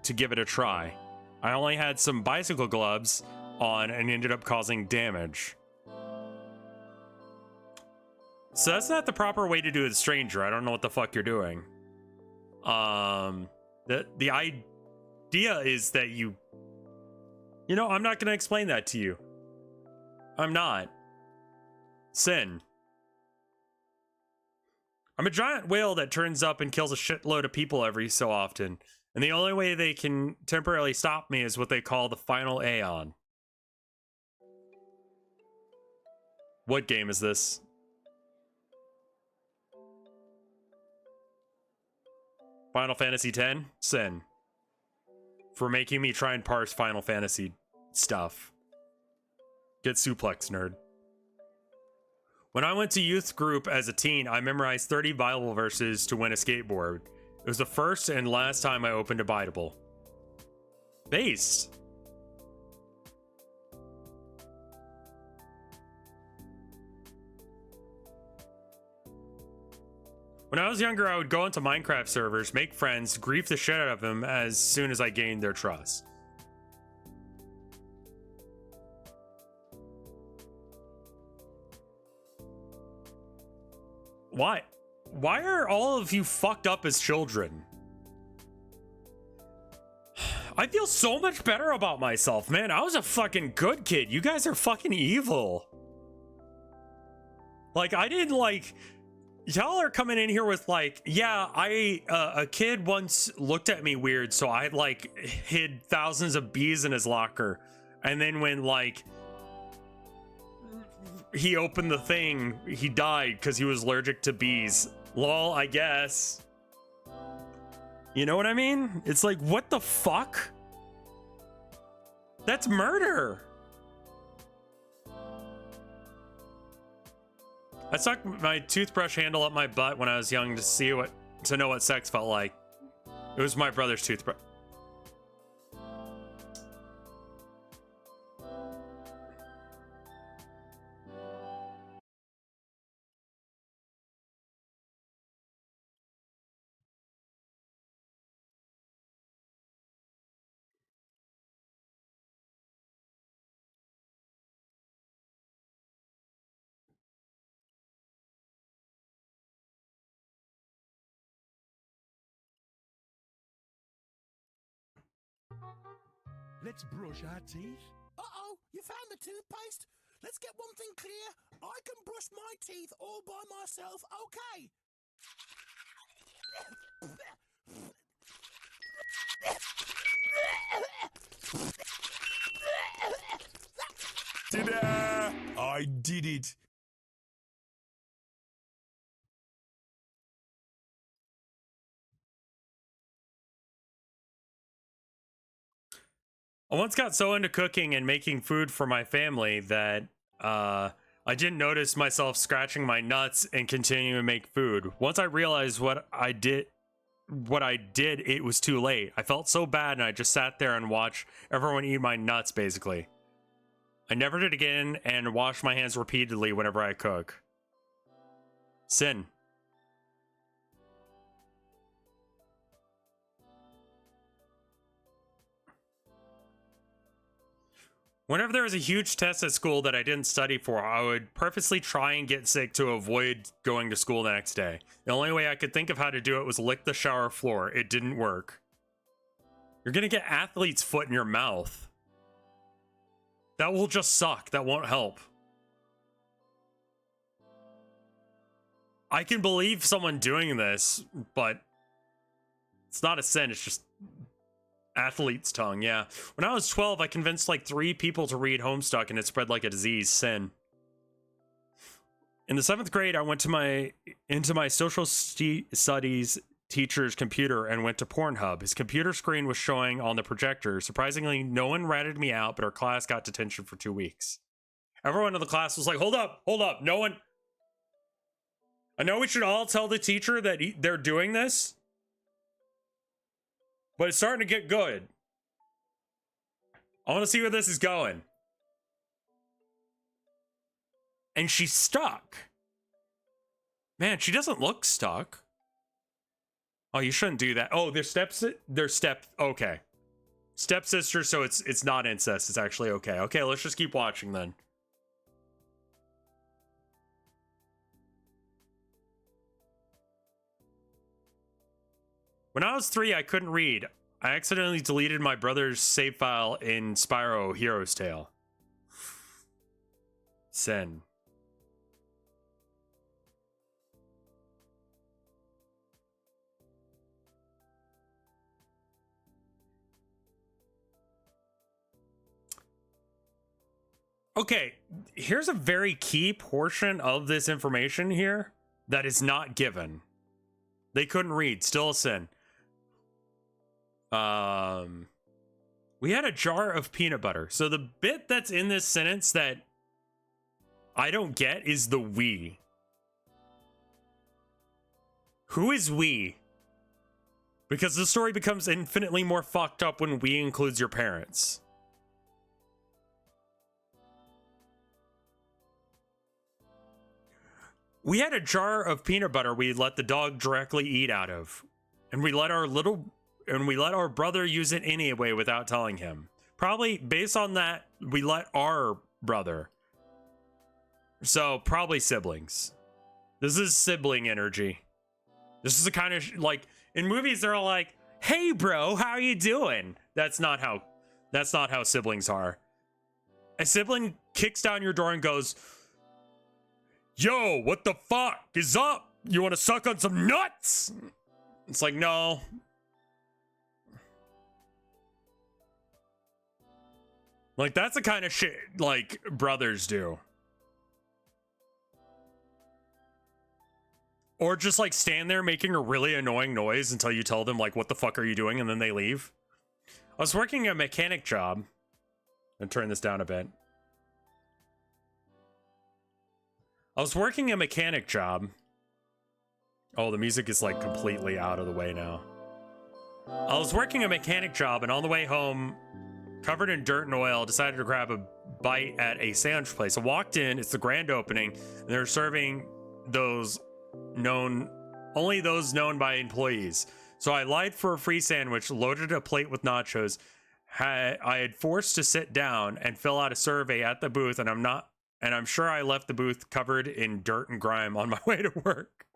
to give it a try. I only had some bicycle gloves on and ended up causing damage. So that's not the proper way to do a stranger. I don't know what the fuck you're doing. The idea is that you know, I'm not going to explain that to you. I'm not. Sin. I'm a giant whale that turns up and kills a shitload of people every so often. And the only way they can temporarily stop me is what they call the final Aeon. What game is this? Final Fantasy X? Sin. For making me try and parse Final Fantasy stuff. Get suplex, nerd. When I went to youth group as a teen, I memorized 30 Bible verses to win a skateboard. It was the first and last time I opened a Bible. Based. When I was younger, I would go into Minecraft servers, make friends, grief the shit out of them as soon as I gained their trust. Why? Why are all of you fucked up as children? I feel so much better about myself, man. I was a fucking good kid. You guys are fucking evil. Like, I didn't, like... Y'all are coming in here with like, yeah, a kid once looked at me weird, so I like hid thousands of bees in his locker, and then when like he opened the thing, he died because he was allergic to bees. Lol, I guess. You know what I mean? It's like, what the fuck? That's murder. I stuck my toothbrush handle up my butt when I was young to know what sex felt like. It was my brother's toothbrush. Let's brush our teeth. Uh-oh, you found the toothpaste? Let's get one thing clear. I can brush my teeth all by myself, okay? Ta-da! I did it. I once got so into cooking and making food for my family that I didn't notice myself scratching my nuts and continuing to make food. Once I realized what I did, it was too late. I felt so bad and I just sat there and watched everyone eat my nuts, basically. I never did again and washed my hands repeatedly whenever I cook. Sin. Whenever there was a huge test at school that I didn't study for, I would purposely try and get sick to avoid going to school the next day. The only way I could think of how to do it was lick the shower floor. It didn't work. You're gonna get athlete's foot in your mouth. That will just suck. That won't help. I can believe someone doing this, but it's not a sin. It's just athlete's tongue, yeah. When I was 12, I convinced like 3 people to read Homestuck and it spread like a disease. Sin. In the 7th grade, I went into my social studies teacher's computer and went to Pornhub. His computer screen was showing on the projector. Surprisingly, no one ratted me out, but our class got detention for 2 weeks. Everyone in the class was like, hold up, no one. I know we should all tell the teacher that they're doing this, but it's starting to get good. I want to see where this is going. And she's stuck. Man, she doesn't look stuck. Oh, you shouldn't do that. Oh, okay. Stepsister, so it's not incest. It's actually okay. Okay, let's just keep watching then. When I was 3, I couldn't read. I accidentally deleted my brother's save file in Spyro Hero's Tale. Sin. Okay, here's a very key portion of this information here that is not given. They couldn't read, still a sin. We had a jar of peanut butter. So the bit that's in this sentence that I don't get is the we. Who is we? Because the story becomes infinitely more fucked up when we includes your parents. We had a jar of peanut butter we let the dog directly eat out of. And we let our brother use it anyway without telling him. Probably based on that, we let our brother. So probably siblings. This is sibling energy. This is the kind of like in movies they're all like, "Hey bro, how are you doing?" That's not how siblings are. A sibling kicks down your door and goes, "Yo, what the fuck is up?" You want to suck on some nuts? It's like, no. Like, that's the kind of shit, like, brothers do. Or just, like, stand there making a really annoying noise until you tell them, like, what the fuck are you doing? And then they leave. I was working a mechanic job. And turn this down a bit. I was working a mechanic job. Oh, the music is, like, completely out of the way now. I was working a mechanic job, and on the way home, covered in dirt and oil, decided to grab a bite at a sandwich place. I walked in, it's the grand opening, and they're serving only those known by employees. So I lied for a free sandwich, loaded a plate with nachos. I had forced to sit down and fill out a survey at the booth, and I'm sure I left the booth covered in dirt and grime on my way to work.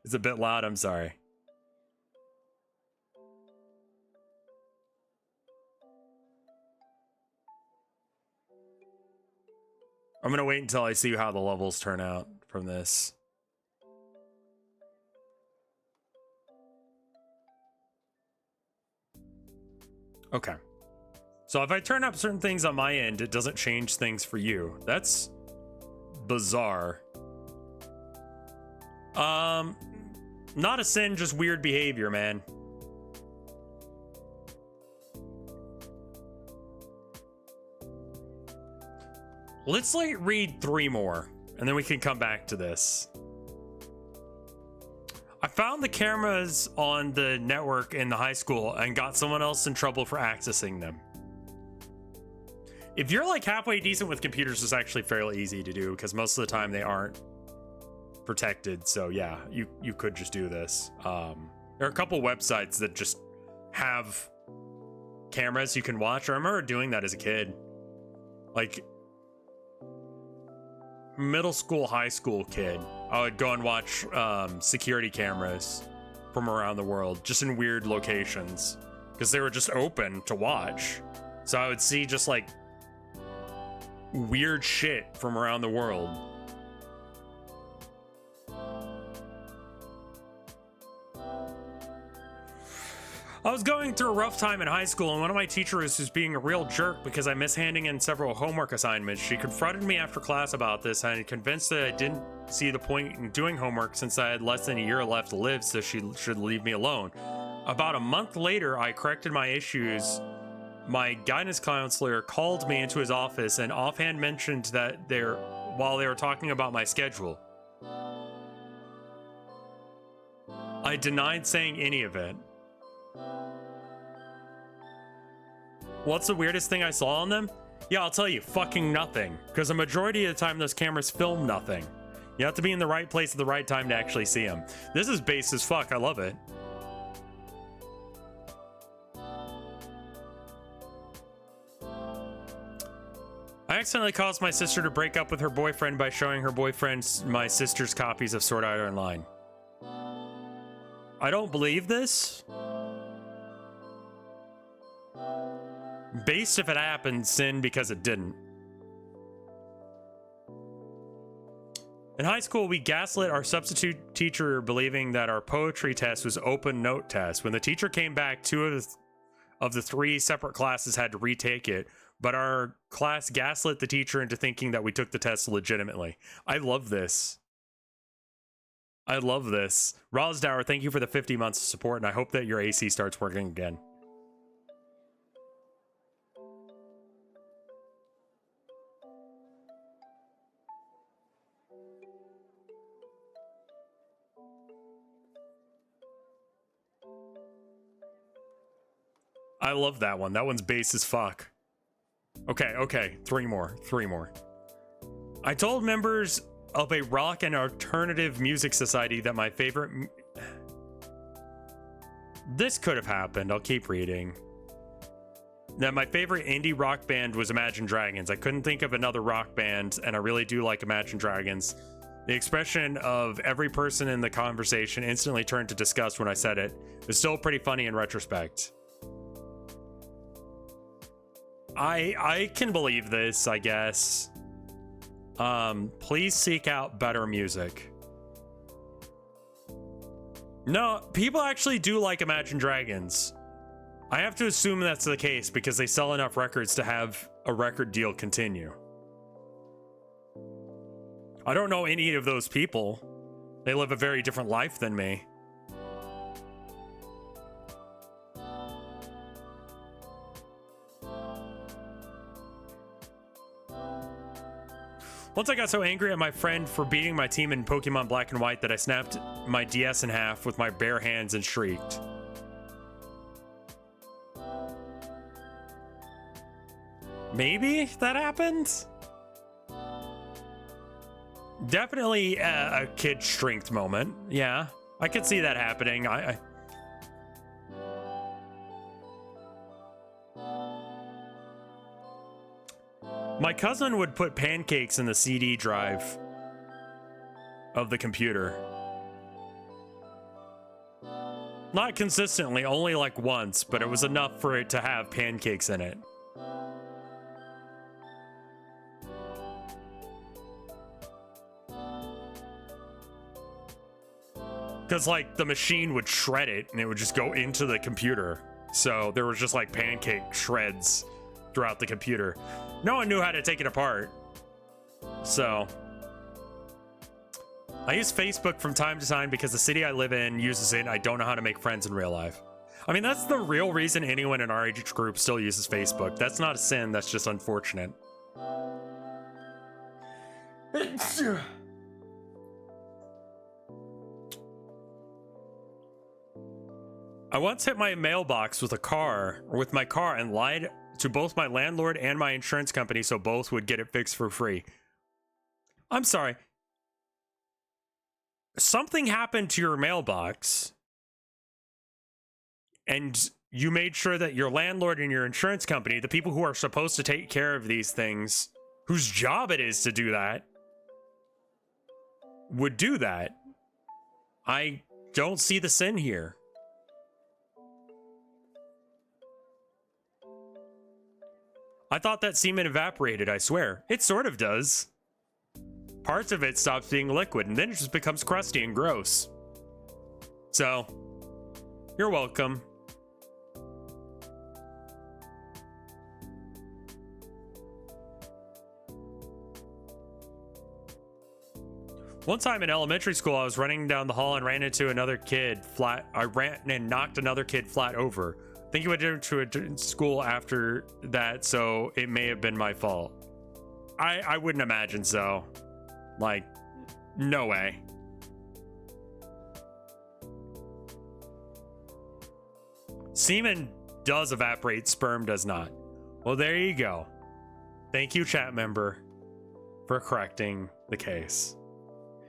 It's a bit loud, I'm sorry. I'm gonna wait until I see how the levels turn out from this. Okay. So if I turn up certain things on my end, it doesn't change things for you. That's bizarre. Not a sin, just weird behavior, man. Let's like read 3 more, and then we can come back to this. I found the cameras on the network in the high school and got someone else in trouble for accessing them. If you're like halfway decent with computers, it's actually fairly easy to do because most of the time they aren't protected. So yeah, you could just do this. There are a couple websites that just have cameras you can watch. I remember doing that as a kid. Like middle school, high school kid, I would go and watch security cameras from around the world, just in weird locations, because they were just open to watch. So I would see just like weird shit from around the world. I was going through a rough time in high school, and one of my teachers was being a real jerk because I missed handing in several homework assignments. She confronted me after class about this, and convinced that I didn't see the point in doing homework since I had less than a year left to live, so she should leave me alone. About a month later, I corrected my issues. My guidance counselor called me into his office and offhand mentioned that while they were talking about my schedule. I denied saying any of it. What's the weirdest thing I saw on them? Yeah, I'll tell you, fucking nothing. Because the majority of the time those cameras film nothing. You have to be in the right place at the right time to actually see them. This is base as fuck, I love it. I accidentally caused my sister to break up with her boyfriend by showing her boyfriend my sister's copies of Sword Art Online. I don't believe this. Based if it happened, sin because it didn't. In high school, we gaslit our substitute teacher believing that our poetry test was open note test. When the teacher came back, 2 of the 3 separate classes had to retake it, but our class gaslit the teacher into thinking that we took the test legitimately. I love this. I love this. Rosdower, thank you for the 50 months of support, and I hope that your AC starts working again. I love that one. That one's base as fuck. Okay. 3 more. I told members of a rock and alternative music society that my favorite... This could have happened. I'll keep reading. That my favorite indie rock band was Imagine Dragons. I couldn't think of another rock band, and I really do like Imagine Dragons. The expression of every person in the conversation instantly turned to disgust when I said it. It was still pretty funny in retrospect. I can believe this, I guess. Please seek out better music. No, people actually do like Imagine Dragons. I have to assume that's the case because they sell enough records to have a record deal continue. I don't know any of those people. They live a very different life than me. Once I got so angry at my friend for beating my team in Pokemon Black and White that I snapped my DS in half with my bare hands and shrieked. Maybe that happened? Definitely a kid strength moment. Yeah, I could see that happening. My cousin would put pancakes in the CD drive of the computer. Not consistently, only like once, but it was enough for it to have pancakes in it. Because, like, the machine would shred it and it would just go into the computer. So there was just like pancake shreds throughout the computer. No one knew how to take it apart. So I use Facebook from time to time because the city I live in uses it and I don't know how to make friends in real life. I mean, that's the real reason anyone in our age group still uses Facebook. That's not a sin, that's just unfortunate. I once hit my mailbox with my car and lied to both my landlord and my insurance company so both would get it fixed for free. I'm sorry. Something happened to your mailbox and you made sure that your landlord and your insurance company, the people who are supposed to take care of these things, whose job it is to do that, would do that. I don't see the sin here. I thought that semen evaporated, I swear. It sort of does. Parts of it stops being liquid, and then it just becomes crusty and gross. So, you're welcome. One time in elementary school, I was running down the hall and ran into another kid flat. I ran and knocked another kid flat over. I think he went to a school after that, so it may have been my fault. I wouldn't imagine so. Like, no way. Semen does evaporate, sperm does not. Well, there you go. Thank you, chat member, for correcting the case.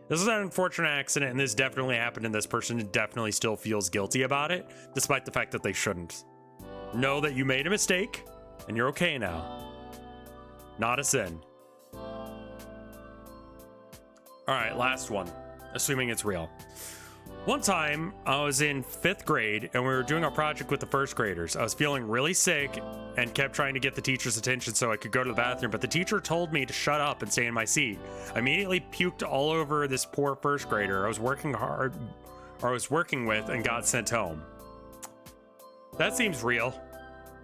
This is an unfortunate accident, and this definitely happened, and this person definitely still feels guilty about it, despite the fact that they shouldn't. Know that you made a mistake, and you're okay now. Not a sin. Alright, last one. Assuming it's real. One time, I was in 5th grade, and we were doing a project with the 1st graders. I was feeling really sick, and kept trying to get the teacher's attention so I could go to the bathroom, but the teacher told me to shut up and stay in my seat. I immediately puked all over this poor 1st grader I was working with, and got sent home. That seems real.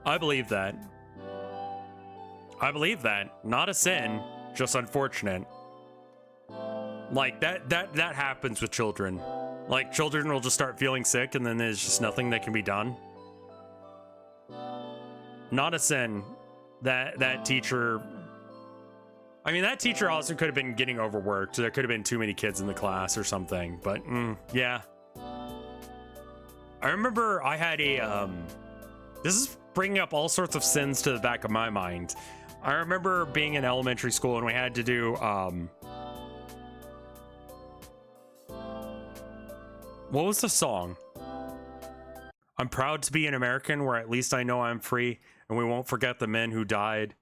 I believe that. I believe that. Not a sin, just unfortunate. Like, that happens with children. Like, children will just start feeling sick, and then there's just nothing that can be done. Not a sin. That teacher... I mean, that teacher also could have been getting overworked. There could have been too many kids in the class or something. But, yeah. I remember I had a... This is bringing up all sorts of sins to the back of my mind. I remember being in elementary school, and we had to do... What was the song? I'm proud to be an American where at least I know I'm free, and we won't forget the men who died,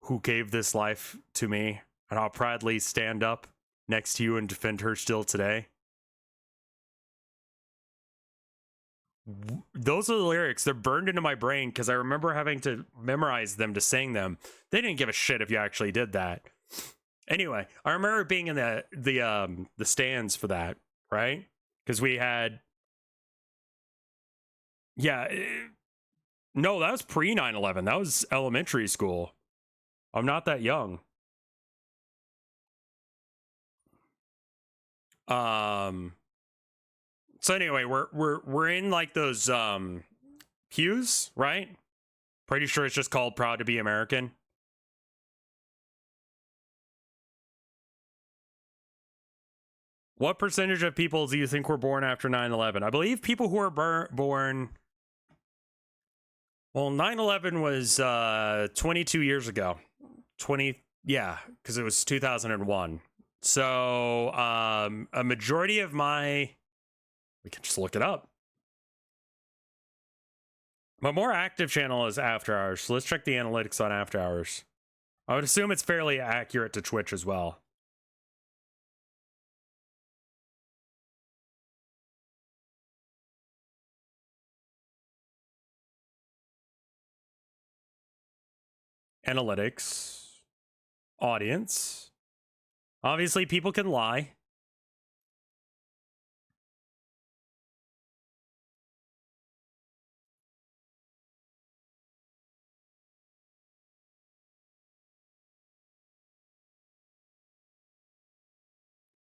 who gave this life to me, and I'll proudly stand up next to you and defend her still today. Those are the lyrics. They're burned into my brain because I remember having to memorize them to sing them. They didn't give a shit if you actually did that. Anyway, I remember being in the stands for that, right? Because we had, yeah, no, that was pre 9/11. That was elementary school. I'm not that young. So anyway, we're in like those pews, right? Pretty sure it's just called Proud to be American. What percentage of people do you think were born after 9/11? I believe people who were born. Well, 9/11 was 22 years ago. 20, yeah, because it was 2001. So a majority of my, we can just look it up. My more active channel is After Hours. So let's check the analytics on After Hours. I would assume it's fairly accurate to Twitch as well. Analytics. Audience. Obviously, people can lie.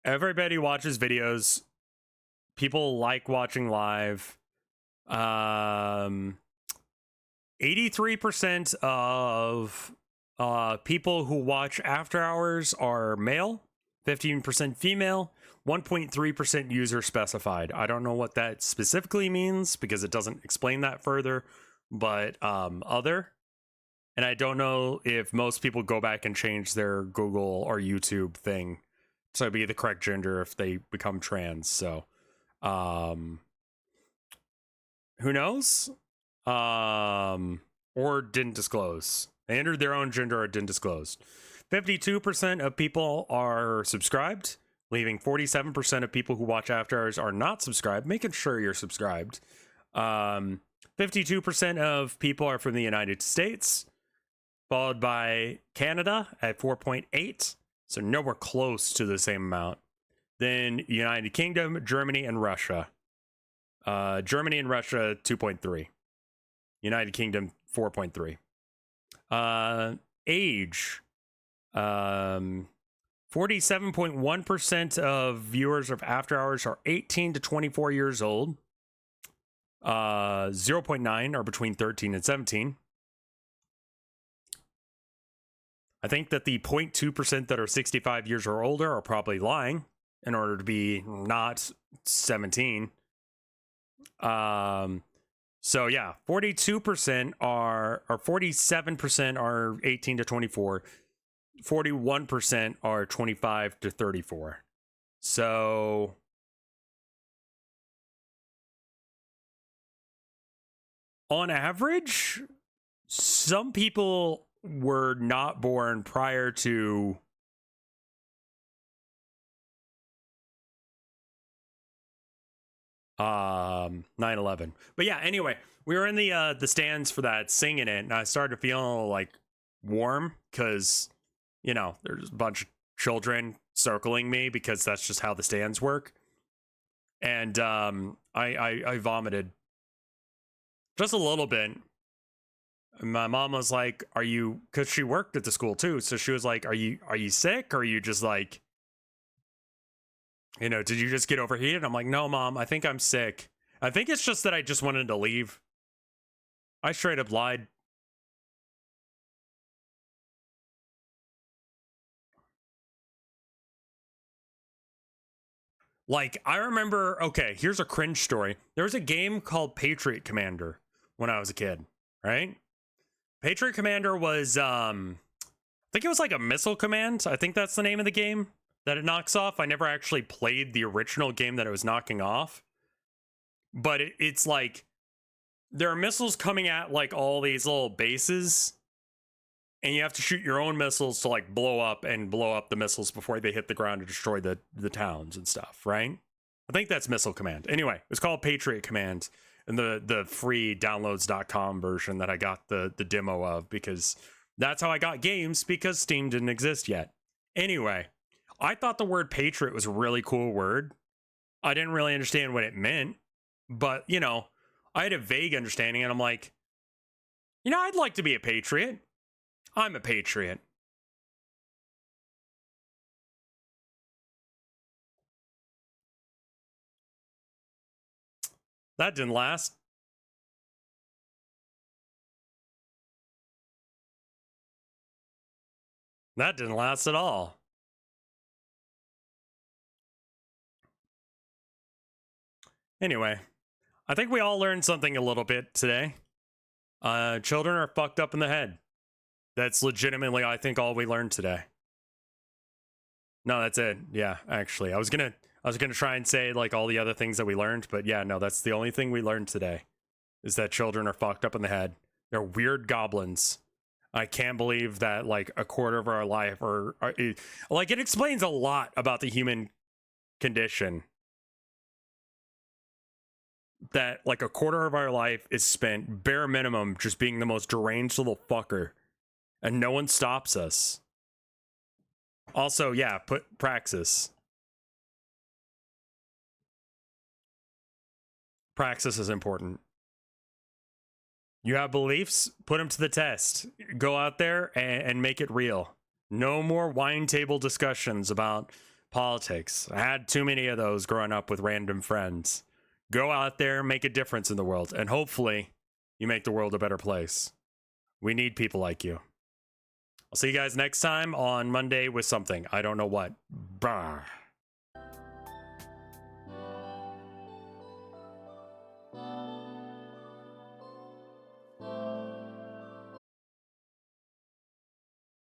Everybody watches videos. People like watching live. 83% of people who watch After Hours are male, 15% female, 1.3% user specified. I don't know what that specifically means because it doesn't explain that further, but other. And I don't know if most people go back and change their Google or YouTube thing to be the correct gender if they become trans. So who knows? Or didn't disclose. They entered their own gender or didn't disclose. 52% of people are subscribed, leaving 47% of people who watch After Hours are not subscribed, making sure you're subscribed. 52% of people are from the United States, followed by Canada at 4.8, so nowhere close to the same amount. Then United Kingdom, Germany, and Russia. Germany and Russia, 2.3. United Kingdom, 4.3. Age. 47.1% of viewers of After Hours are 18 to 24 years old. 0.9 are between 13 and 17. I think that the 0.2% that are 65 years or older are probably lying in order to be not 17. So yeah, 42% are, or 47% are 18 to 24. 41% are 25 to 34. So on average, some people were not born prior to 9/11. But yeah, anyway, we were in the stands for that, singing it, and I started feeling like warm because, you know, there's a bunch of children circling me because that's just how the stands work. And I vomited just a little bit. My mom was like, "Are you?" Because she worked at the school too, so she was like, "Are you sick? Or are you just like, you know, did you just get overheated?" I'm like, "No, Mom, I think I'm sick. I think it's just that I just wanted to leave." I straight up lied. Like, I remember, okay, here's a cringe story. There was a game called Patriot Commander when I was a kid, right? Patriot Commander was, I think it was like a missile command. I think that's the name of the game that it knocks off. I never actually played the original game that it was knocking off. But it's like, there are missiles coming at like all these little bases, and you have to shoot your own missiles to like blow up the missiles before they hit the ground to destroy the towns and stuff, right? I think that's Missile Command. Anyway, it's called Patriot Command, and the free downloads.com version that I got the demo of, because that's how I got games, because Steam didn't exist yet. Anyway, I thought the word patriot was a really cool word. I didn't really understand what it meant, but, you know, I had a vague understanding, and I'm like, you know, I'd like to be a patriot. I'm a patriot. That didn't last. That didn't last at all. Anyway, I think we all learned something a little bit today. Children are fucked up in the head. That's legitimately, I think, all we learned today. No, that's it. Yeah, actually, I was gonna try and say like all the other things that we learned, but yeah, no, that's the only thing we learned today. Is that children are fucked up in the head. They're weird goblins. I can't believe that like a quarter of our life, like it explains a lot about the human condition. That like a quarter of our life is spent bare minimum just being the most deranged little fucker, and no one stops us. Also, yeah, put praxis. Praxis is important. You have beliefs, put them to the test. Go out there and make it real. No more wine table discussions about politics. I had too many of those growing up with random friends. Go out there, make a difference in the world, and hopefully you make the world a better place. We need people like you. I'll see you guys next time on Monday with something. I don't know what. Bah.